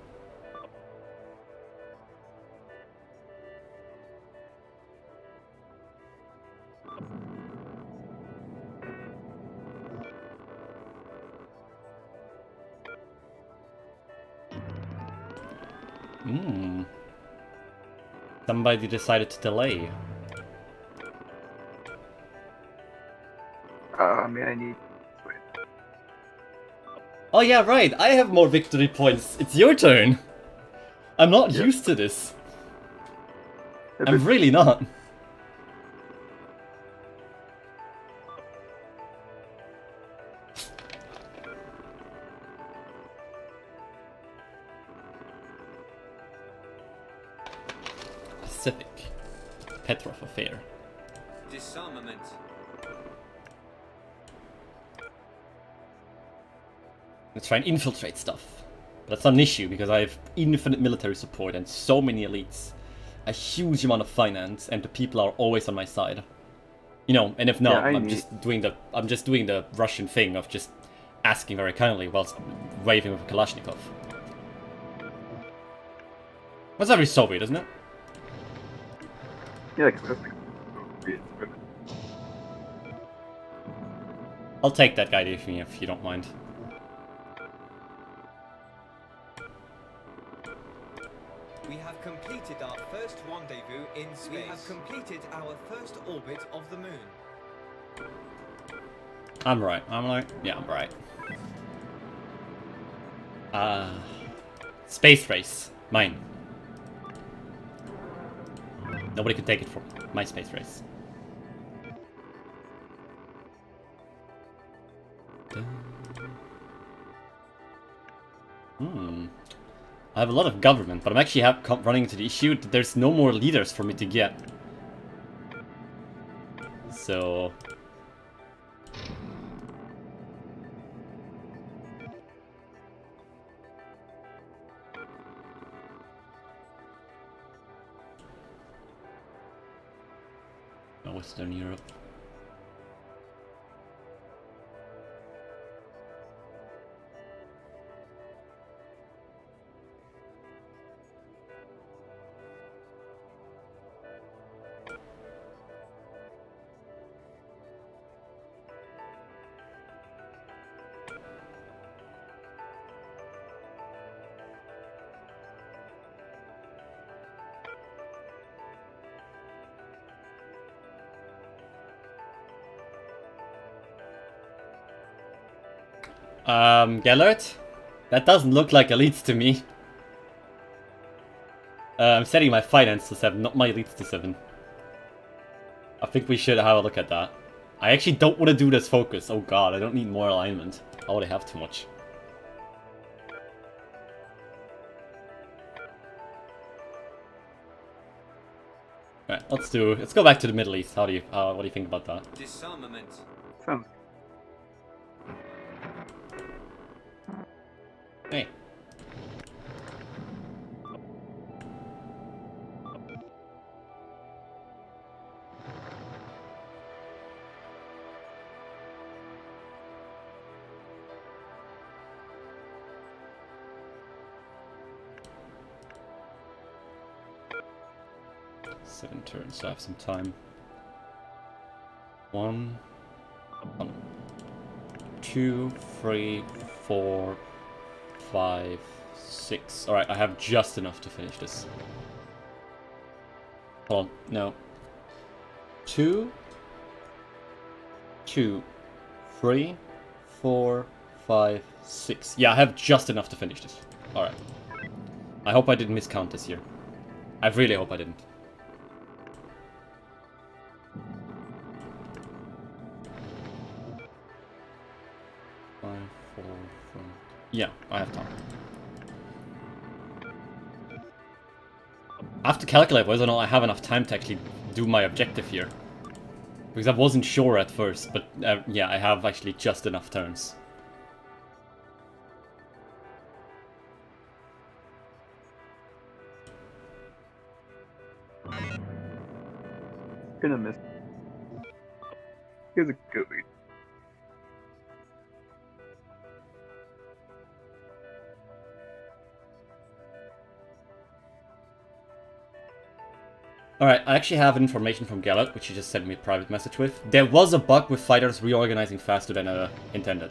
Somebody decided to delay. Man, I need. Oh yeah, right, I have more victory points. It's your turn. I'm not used to this. I'm really not. Pacific. Petrov affair. Disarmament. Let's try and infiltrate stuff. But that's not an issue because I have infinite military support and so many elites. A huge amount of finance, and the people are always on my side. You know, and if not, I'm just doing the Russian thing of just asking very kindly whilst waving with a Kalashnikov. That's very Soviet, isn't it? Yeah, because that's like I'll take that guy if you don't mind. We have completed our first rendezvous in space. We have completed our first orbit of the moon. I'm right. Yeah, I'm right. Space race. Mine. Nobody can take it from me. My space race. I have a lot of government, but I'm actually running into the issue that there's no more leaders for me to get. So... Western Europe. Gellert? That doesn't look like elites to me. I'm setting my finance to 7, not my elites to 7. I think we should have a look at that. I actually don't want to do this focus. Oh god, I don't need more alignment. I already have too much. Alright, let's go back to the Middle East. What do you think about that? Disarmament. sounds. Hey. Seven turns, so I have some time. 1, 2, 3, 4, 5, 6. Alright, I have just enough to finish this. Hold on, no. 2, 3, 4, 5, 6. Yeah, I have just enough to finish this. Alright. I hope I didn't miscount this here. I really hope I didn't. Yeah, I have time. I have to calculate whether or not I have enough time to actually do my objective here. Because I wasn't sure at first, but yeah, I have actually just enough turns. Gonna miss. Here's a good lead. Alright, I actually have information from Gallup, which he just sent me a private message with. There was a bug with fighters reorganizing faster than intended.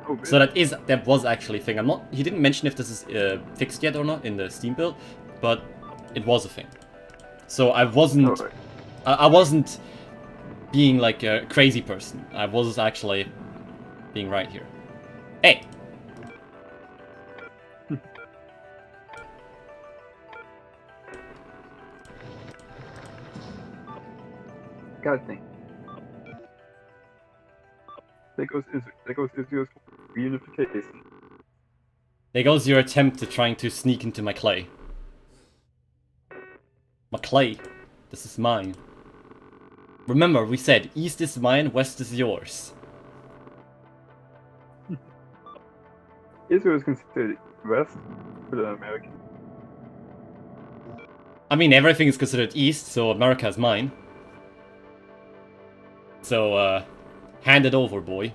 Oh, really? So that was actually a thing. He didn't mention if this is fixed yet or not in the Steam build, but it was a thing. So I wasn't... Alright. I wasn't being like a crazy person. I was actually being right here. Hey! Gotta think. There goes Israel's reunification. There goes your attempt at trying to sneak into my clay. My clay. This is mine. Remember, we said, east is mine, west is yours. Israel is considered West for the American. I mean, everything is considered east, so America is mine. So, hand it over, boy.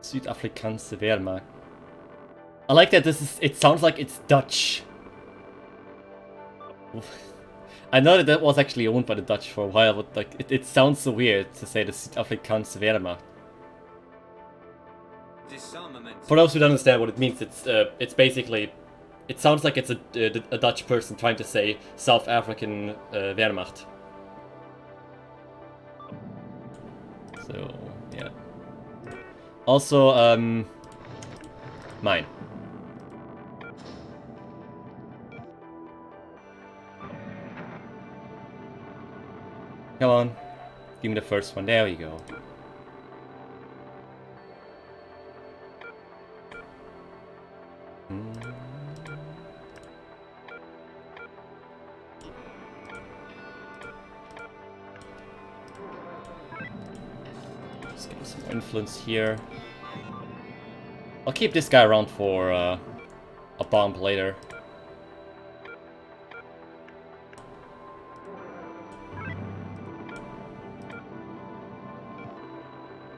Südafrikanske Wehrmacht. I like that it sounds like it's Dutch. I know that that was actually owned by the Dutch for a while, but like it sounds so weird to say the Südafrikaanse Wehrmacht. Disarmament. For those who don't understand what it means, it's basically, it sounds like it's a Dutch person trying to say South African Wehrmacht. So yeah. Also, mine. Come on, give me the first one. There we go. Let's get some influence here. I'll keep this guy around for a bomb later.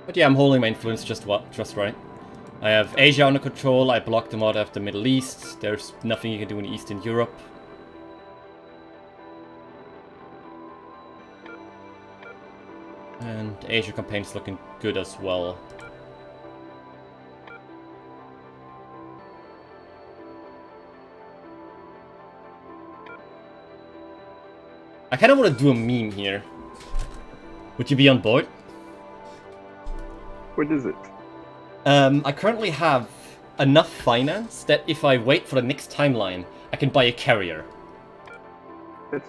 But yeah, I'm holding my influence just right. I have Asia under control, I blocked them out of the Middle East, there's nothing you can do in Eastern Europe. And Asia campaign's looking good as well. I kinda wanna do a meme here. Would you be on board? What is it? I currently have enough finance that if I wait for the next timeline, I can buy a carrier. It's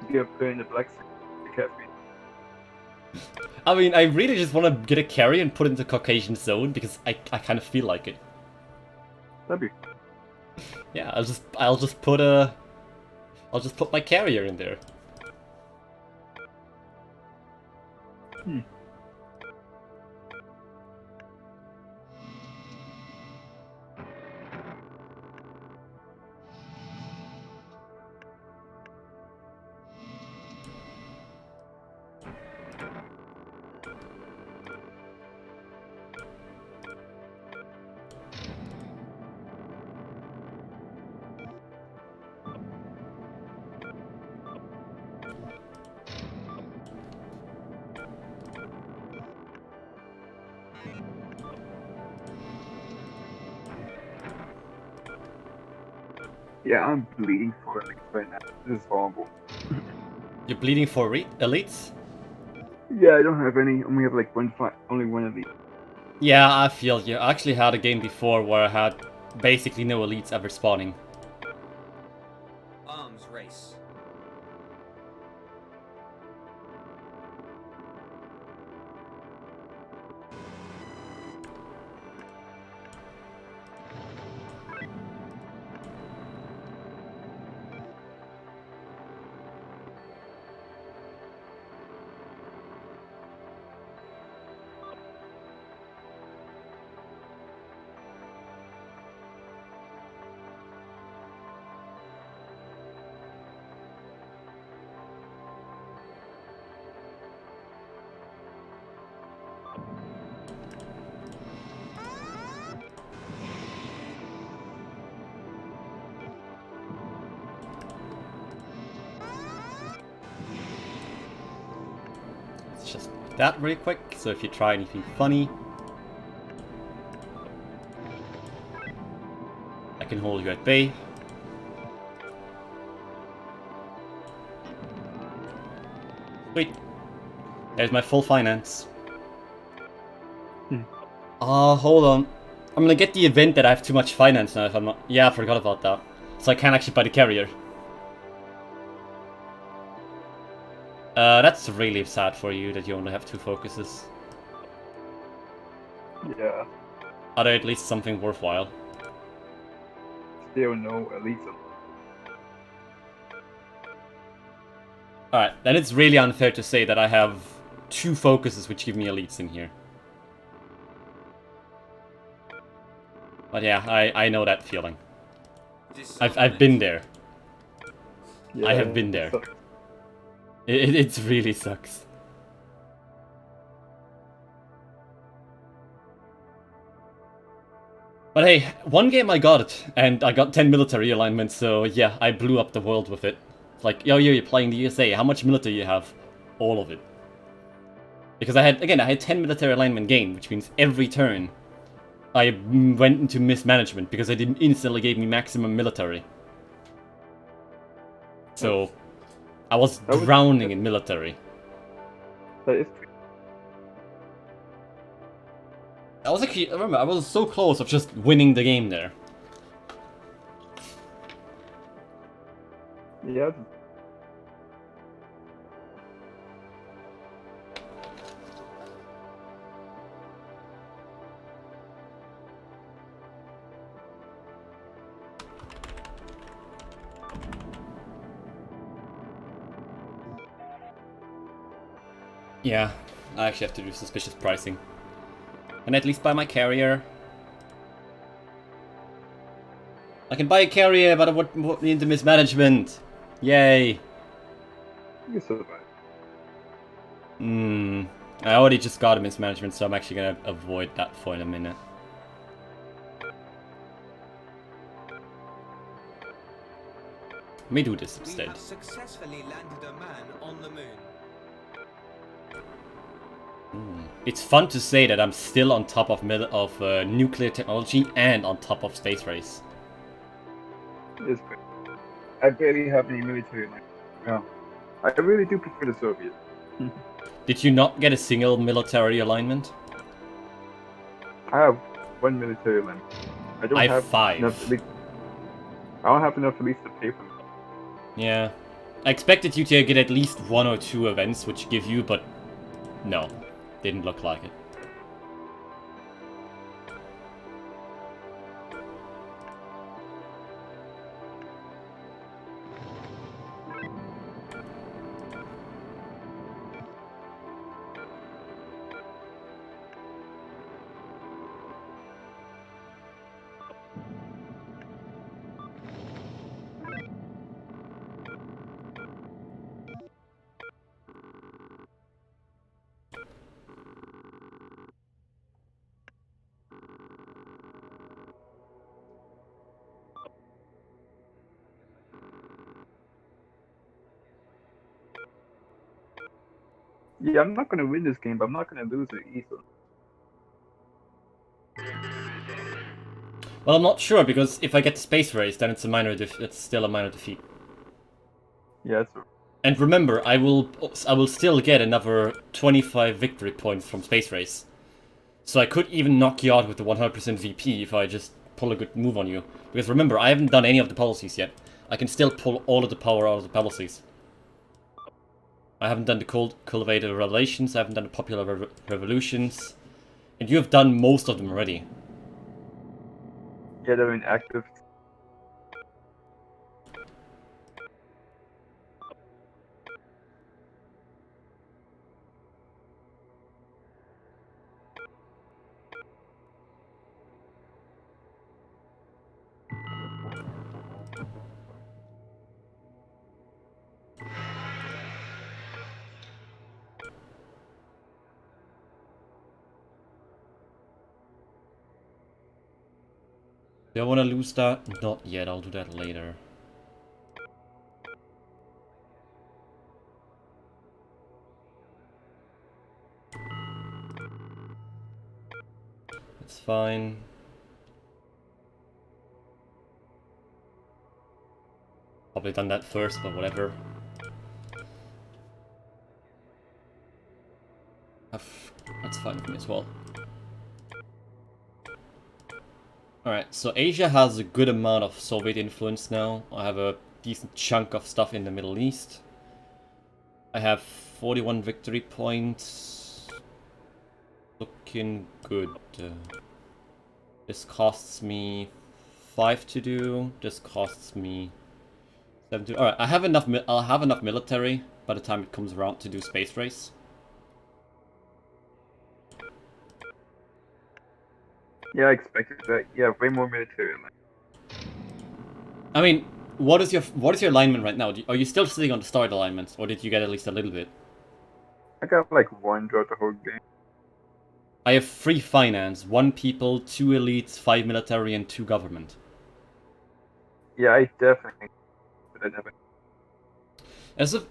you have in the black cafe. I mean, I really just want to get a carrier and put it into Caucasian zone because I kind of feel like it. That'd be. Yeah, I'll just put my carrier in there. Yeah, I'm bleeding for it right now. This is horrible. You're bleeding for elites? Yeah, I don't have any. Only have like only one of these. Yeah, I feel you. I actually had a game before where I had basically no elites ever spawning. Arms race. Let's just do that really quick, so if you try anything funny, I can hold you at bay. Sweet. There's my full finance. Hold on. I'm gonna get the event that I have too much finance now if I'm not... Yeah, I forgot about that. So I can't actually buy the carrier. That's really sad for you that you only have 2 focuses. Yeah. Are there at least something worthwhile? Still no elites. Alright, then it's really unfair to say that I have 2 focuses which give me elites in here. But yeah, I know that feeling. I've been there. Yeah, I have been there. sucks. It really sucks. But hey, one game I got it, and I got 10 military alignments, so yeah, I blew up the world with it. It's like, yo, you're playing the USA, how much military you have? All of it. Because I had 10 military alignment gain, which means every turn I went into mismanagement, because I didn't instantly gave me maximum military. So, I was drowning in military. That is I was actually, remember, I was so close of just winning the game there. yeah. Yeah, I actually have to do suspicious pricing. And at least buy my carrier. I can buy a carrier, but I would need the mismanagement. Yay. You can survive. I already just got a mismanagement, so I'm actually gonna avoid that for in a minute. Let me do this We instead. have successfully landed a man on the moon. It's fun to say that I'm still on top of nuclear technology and on top of space race. It's great. I barely have any military alignment. No. I really do prefer the Soviets. Did you not get a single military alignment? I have one military alignment. I don't I have have 5. enough to lease. I don't have enough at least to pay for them. Yeah. I expected you to get at least 1 or 2 events which give you, but no. Didn't look like it. Yeah, I'm not gonna win this game, but I'm not gonna lose it easily. Well, I'm not sure, because if I get the space race, then it's still a minor defeat. Yeah, that's And remember, I will still get another 25 victory points from space race. So I could even knock you out with the 100% VP if I just pull a good move on you. Because remember, I haven't done any of the policies yet. I can still pull all of the power out of the policies. I haven't done the cultivated relations, I haven't done the popular revolutions. And you have done most of them already. yeah, they're inactive. Do I want to lose that? Not yet, I'll do that later. It's fine. Probably done that first, but whatever. That's fine with me as well. Alright, so Asia has a good amount of Soviet influence now. I have a decent chunk of stuff in the Middle East. I have 41 victory points. Looking good. This costs me 5 to do. This costs me 7 to do. Alright, I'll have enough military by the time it comes around to do space race. Yeah, I expected that. Yeah, way more military alignment. I mean, what is your alignment right now? Are you still sitting on the start alignments, or did you get at least a little bit? I got like 1 throughout the whole game. I have 3 finance, 1 people, 2 elites, 5 military, and 2 government. Yeah, I definitely. But I never.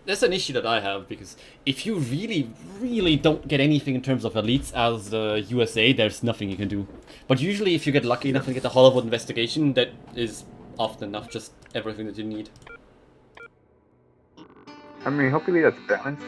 That's an issue that I have, because if you really don't get anything in terms of elites as the USA, there's nothing you can do. But usually if you get lucky enough and get a Hollywood investigation, that is often enough, just everything that you need. I mean, hopefully that's balanced.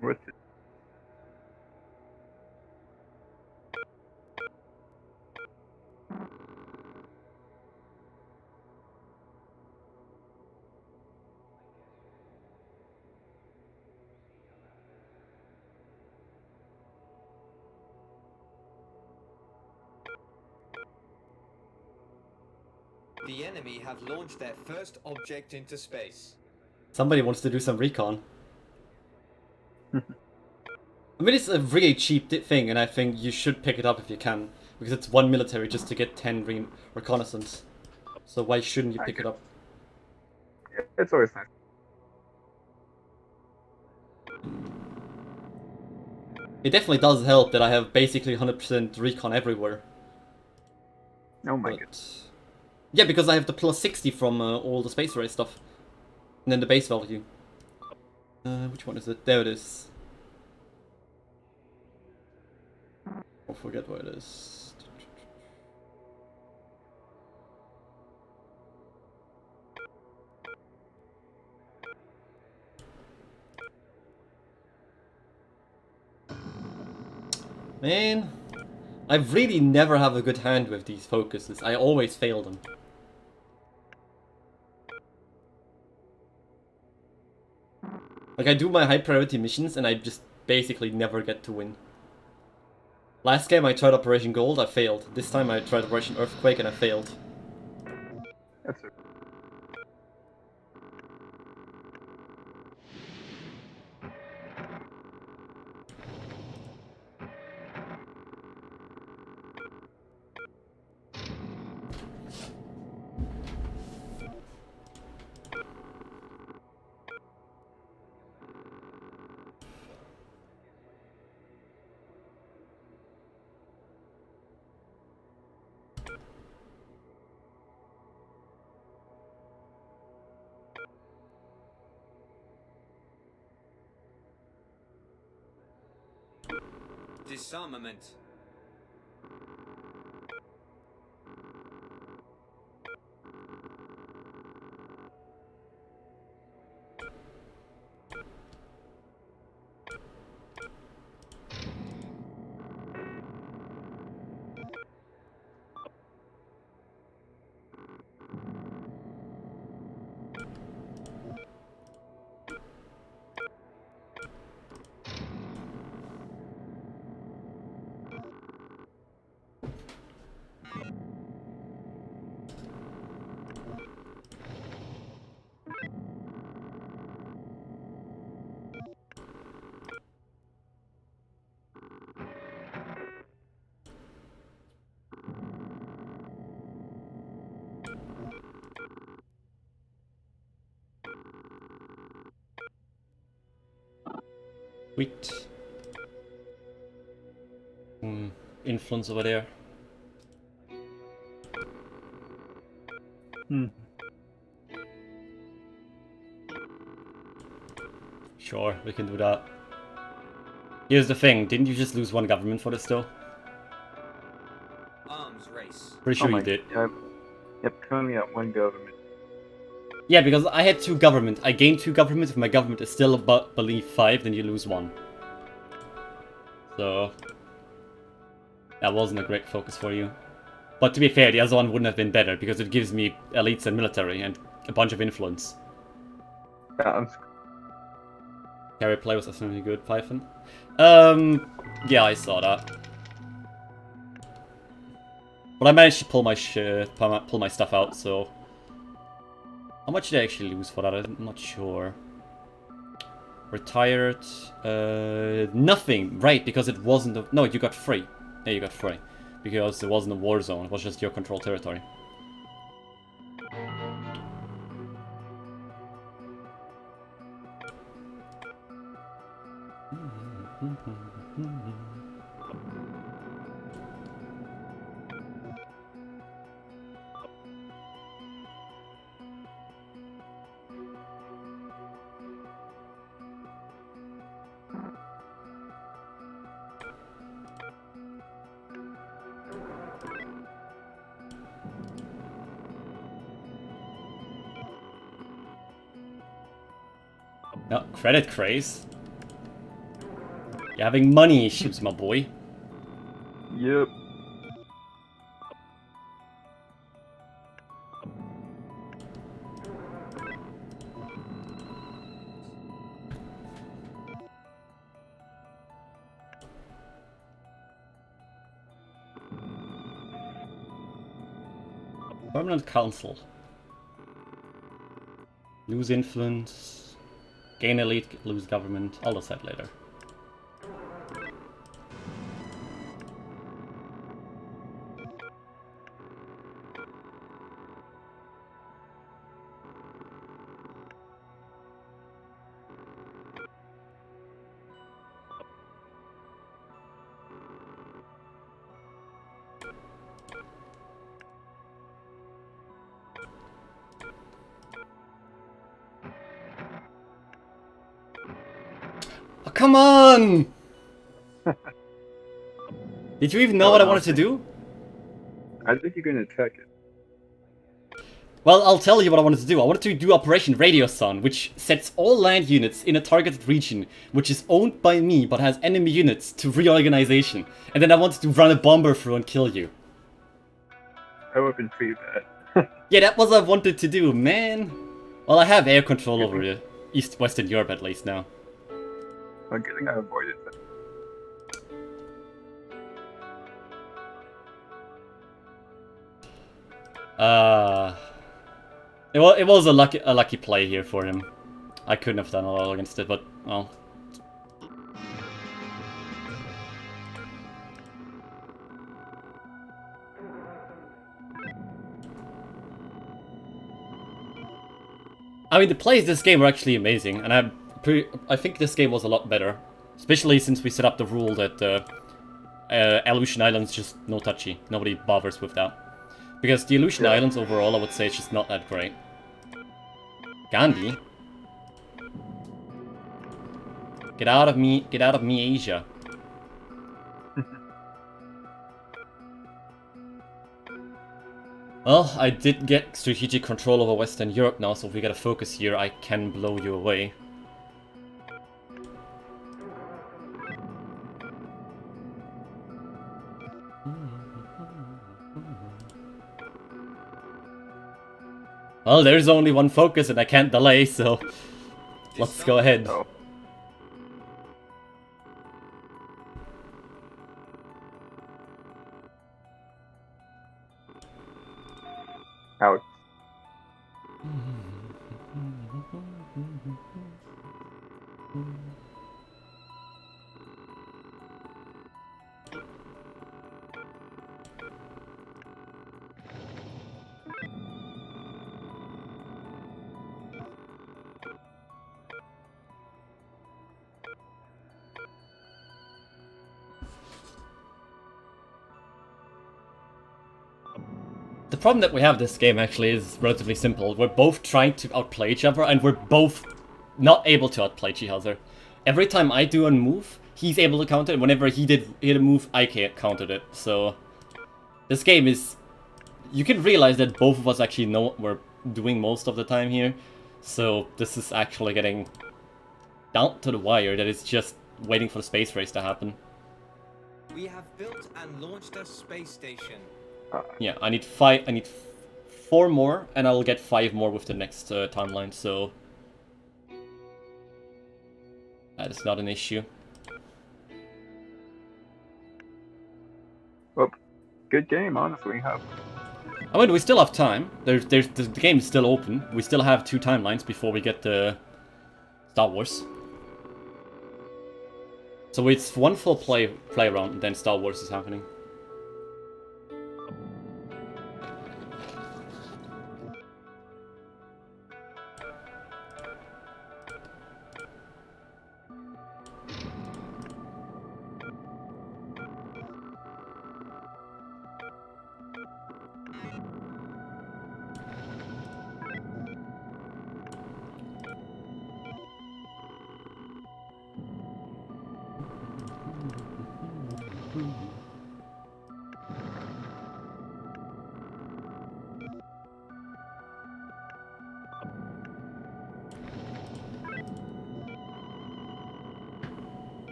What's it? The enemy have launched their first object into space. Somebody wants to do some recon. I mean, it's a really cheap thing, and I think you should pick it up if you can, because it's 1 military just to get 10 reconnaissance. So why shouldn't you pick it up? Yeah, it's always nice. It definitely does help that I have basically 100% recon everywhere. Oh my But... god. yeah, because I have the plus 60 from all the space race stuff. And then the base value. Which one is it? There it is. I forget where it is. Man, I really never have a good hand with these focuses. I always fail them. Like, I do my high priority missions and I just basically never get to win. Last game I tried Operation Gold, I failed. This time I tried Operation Earthquake and I failed. That's it. Disarmament. Sweet. Influence over there. Sure, we can do that. Here's the thing, didn't you just lose one government for this though? Arms race. Pretty sure you did. Yep, currently at one government. Yeah, because I had 2 government. I gained 2 governments. If my government is still about, believe 5, then you lose 1. So that wasn't a great focus for you. But to be fair, the other one wouldn't have been better because it gives me elites and military and a bunch of influence. Yeah, Carry play was definitely good, Python. Yeah, I saw that. But I managed to pull my stuff out, so... How much did I actually lose for that? I'm not sure. Retired... nothing! Right, because it wasn't a... No, you got free. Yeah, you got free. Because it wasn't a war zone, it was just your control territory. No, credit craze. You're having money issues, my boy. Yep. Permanent council. Lose influence. Gain elite, lose government. I'll decide later. Oh, come on! Did you even know what I wanted to do? I think you're gonna attack it. Well, I'll tell you what I wanted to do. I wanted to do Operation Radio Sun, which sets all land units in a targeted region, which is owned by me but has enemy units, to reorganization. And then I wanted to run a bomber through and kill you. That would've been pretty bad. Yeah, that was what I wanted to do, man. Well, I have air control over Western Europe at least now. I'm getting I avoided that. It was a lucky play here for him. I couldn't have done a lot against it, but well. I mean, the plays this game were actually amazing, and I think this game was a lot better, especially since we set up the rule that Aleutian Islands just no touchy. Nobody bothers with that. Because the Aleutian Islands overall, I would say, it's just not that great. Gandhi? Get out of me, Asia. Well, I did get strategic control over Western Europe now, so if we get a focus here, I can blow you away. Well, there's only one focus and I can't delay, so let's go ahead. Oh. Ouch. problem that we have this game actually is relatively simple. We're both trying to outplay each other, and we're both not able to outplay each other. Every time I do a move, he's able to counter it. Whenever he hit a move, I can't counter it. So this game is... You can realize that both of us actually know what we're doing most of the time here. So this is actually getting down to the wire, that it's just waiting for the space race to happen. We have built and launched a space station. Yeah, I need 4 more, and I'll get 5 more with the next timeline, so... That is not an issue. Well, good game, honestly. I mean, we still have time. The game is still open. We still have 2 timelines before we get the Star Wars. So it's 1 full play round, and then Star Wars is happening.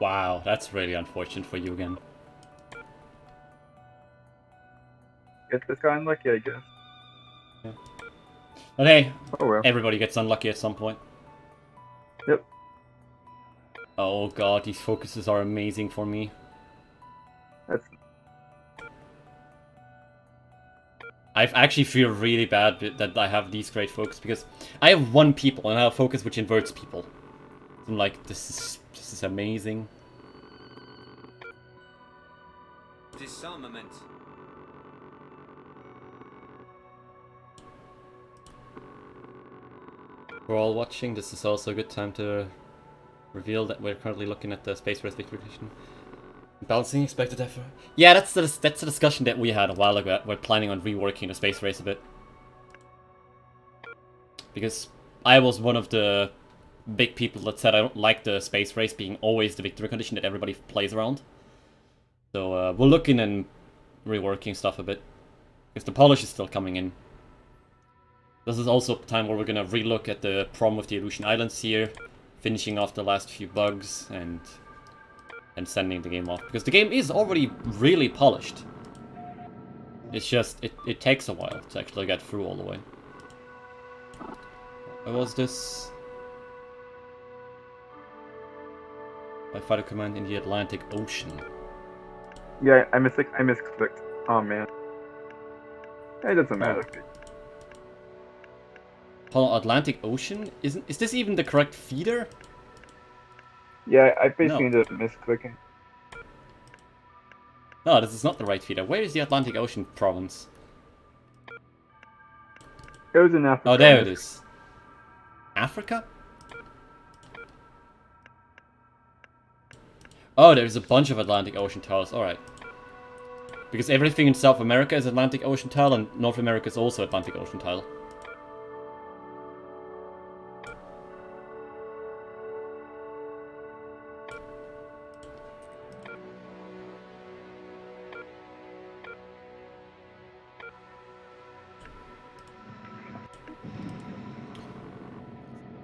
Wow, that's really unfortunate for you again. Get this guy unlucky, I guess. Yeah. But hey, Oh well. everybody gets unlucky at some point. Yep. Oh god, these focuses are amazing for me. That's... I actually feel really bad that I have these great focus, because I have 1 people and I have focus which inverts people. I'm like, this is amazing. Disarmament. For all watching, this is also a good time to reveal that we're currently looking at the space race liquidation. Balancing expected effort. Yeah, that's the discussion that we had a while ago. We're planning on reworking the space race a bit. Because I was one of the big people that said I don't like the space race being always the victory condition that everybody plays around. So we're looking and reworking stuff a bit. Because the polish is still coming in. This is also a time where we're gonna relook at the problem with the Illusion Islands here, finishing off the last few bugs, and sending the game off. Because the game is already really polished. It's just, it takes a while to actually get through all the way. Where was this? By fighter command in the Atlantic Ocean. Yeah, I misclicked. Oh man. It doesn't matter. Hold on, Atlantic Ocean? Is this even the correct feeder? Yeah, I basically No. ended up misclicking. No, this is not the right feeder. Where is the Atlantic Ocean province? It was in Africa. Oh, there it is. Africa? Oh, there's a bunch of Atlantic Ocean tiles. Alright. Because everything in South America is Atlantic Ocean tile, and North America is also Atlantic Ocean tile.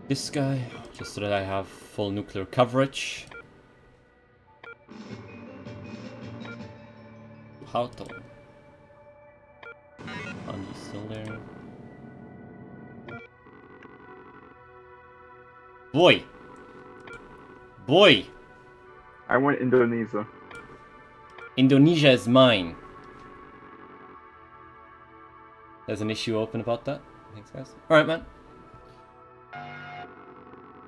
This guy, just so that I have full nuclear coverage. How to? Are you still there? Boy! Boy! I went Indonesia. Indonesia is mine. There's an issue open about that. Thanks, guys. Alright, man.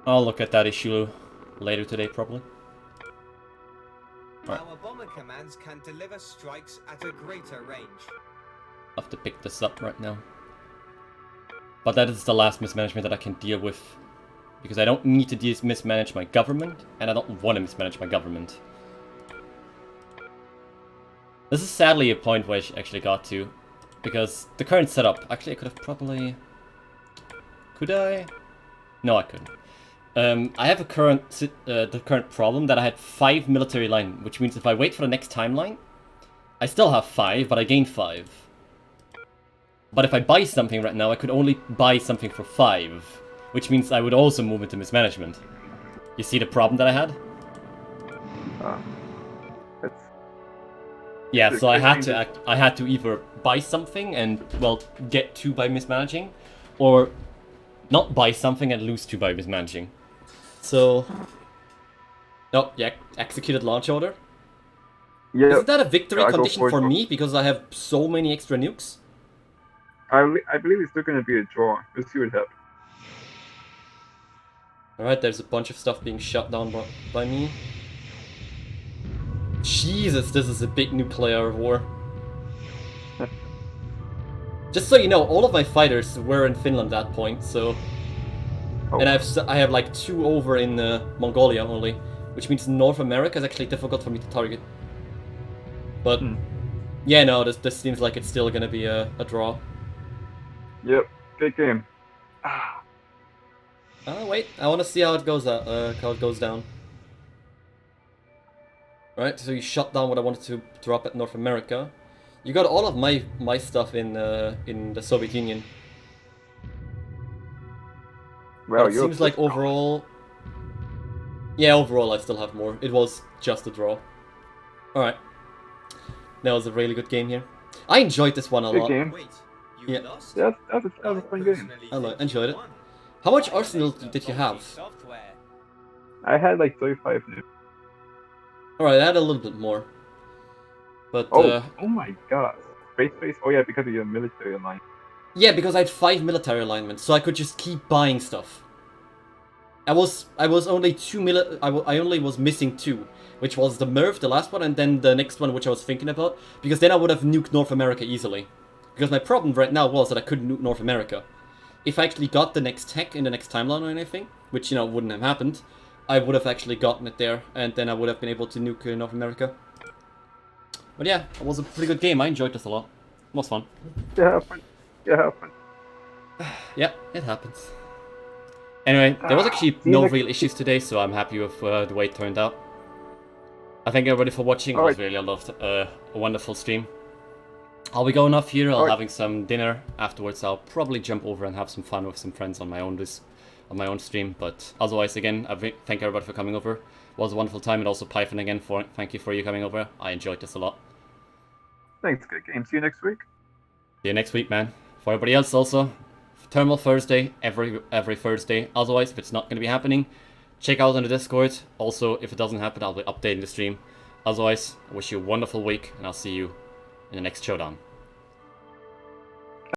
I'll look at that issue later today, probably. Right. Our bomber commands can deliver strikes at a greater range. I'll have to pick this up right now. But that is the last mismanagement that I can deal with. Because I don't need to mismanage my government, and I don't want to mismanage my government. This is sadly a point where I actually got to. Because the current setup, actually I could have probably... Could I? No, I couldn't. I have the current problem that I had 5 military line, which means if I wait for the next timeline, I still have 5, but I gain 5. But if I buy something right now, I could only buy something for 5, which means I would also move into mismanagement. You see the problem that I had? Yeah, so I had to either buy something and, well, get 2 by mismanaging, or not buy something and lose 2 by mismanaging. So... Oh, yeah, executed launch order. Yeah. Isn't that a victory condition for it. me, because I have so many extra nukes? I believe it's still going to be a draw. Let's see what happens. Alright, there's a bunch of stuff being shut down by me. Jesus, this is a big nuclear war. Just so you know, all of my fighters were in Finland at that point, so... Oh. And I have like 2 over in Mongolia only, which means North America is actually difficult for me to target. But, yeah, no, this seems like it's still gonna be a draw. Yep, good game. Oh, wait, I wanna see how it goes down. Right, so you shut down what I wanted to drop at North America. You got all of my stuff in the Soviet Union. Well, it seems like overall... Yeah, overall I still have more. It was just a draw. Alright. That was a really good game here. I enjoyed this one a lot. Game. Wait, Yeah. lost? That was a fun game. I enjoyed it. How much arsenal did you have? I had like 35 nukes. Alright, I had a little bit more. But, oh my god. Space? Oh yeah, because of your military line. Yeah, because I had 5 military alignments, so I could just keep buying stuff. I was only 2 I only was missing 2, which was the MIRV, the last one, and then the next one which I was thinking about, because then I would have nuked North America easily. Because my problem right now was that I couldn't nuke North America. If I actually got the next tech in the next timeline or anything, which, you know, wouldn't have happened, I would have actually gotten it there, and then I would have been able to nuke North America. But yeah, it was a pretty good game. I enjoyed this a lot. It was fun. Yeah, fun. Yeah, fun. Yeah, it happens. Anyway, there was actually no real issues today, so I'm happy with the way it turned out. I thank everybody for watching. It was really a wonderful stream. I'll be going off here. I'll having some dinner afterwards. I'll probably jump over and have some fun with some friends on my own stream. But otherwise, again, I thank everybody for coming over. It was a wonderful time, and also Python again thank you for you coming over. I enjoyed this a lot. Thanks, good game. See you next week. See you next week, man. For everybody else also, Terminal Thursday, every Thursday. Otherwise, if it's not going to be happening, check out on the Discord. Also, if it doesn't happen, I'll be updating the stream. Otherwise, I wish you a wonderful week, and I'll see you in the next showdown.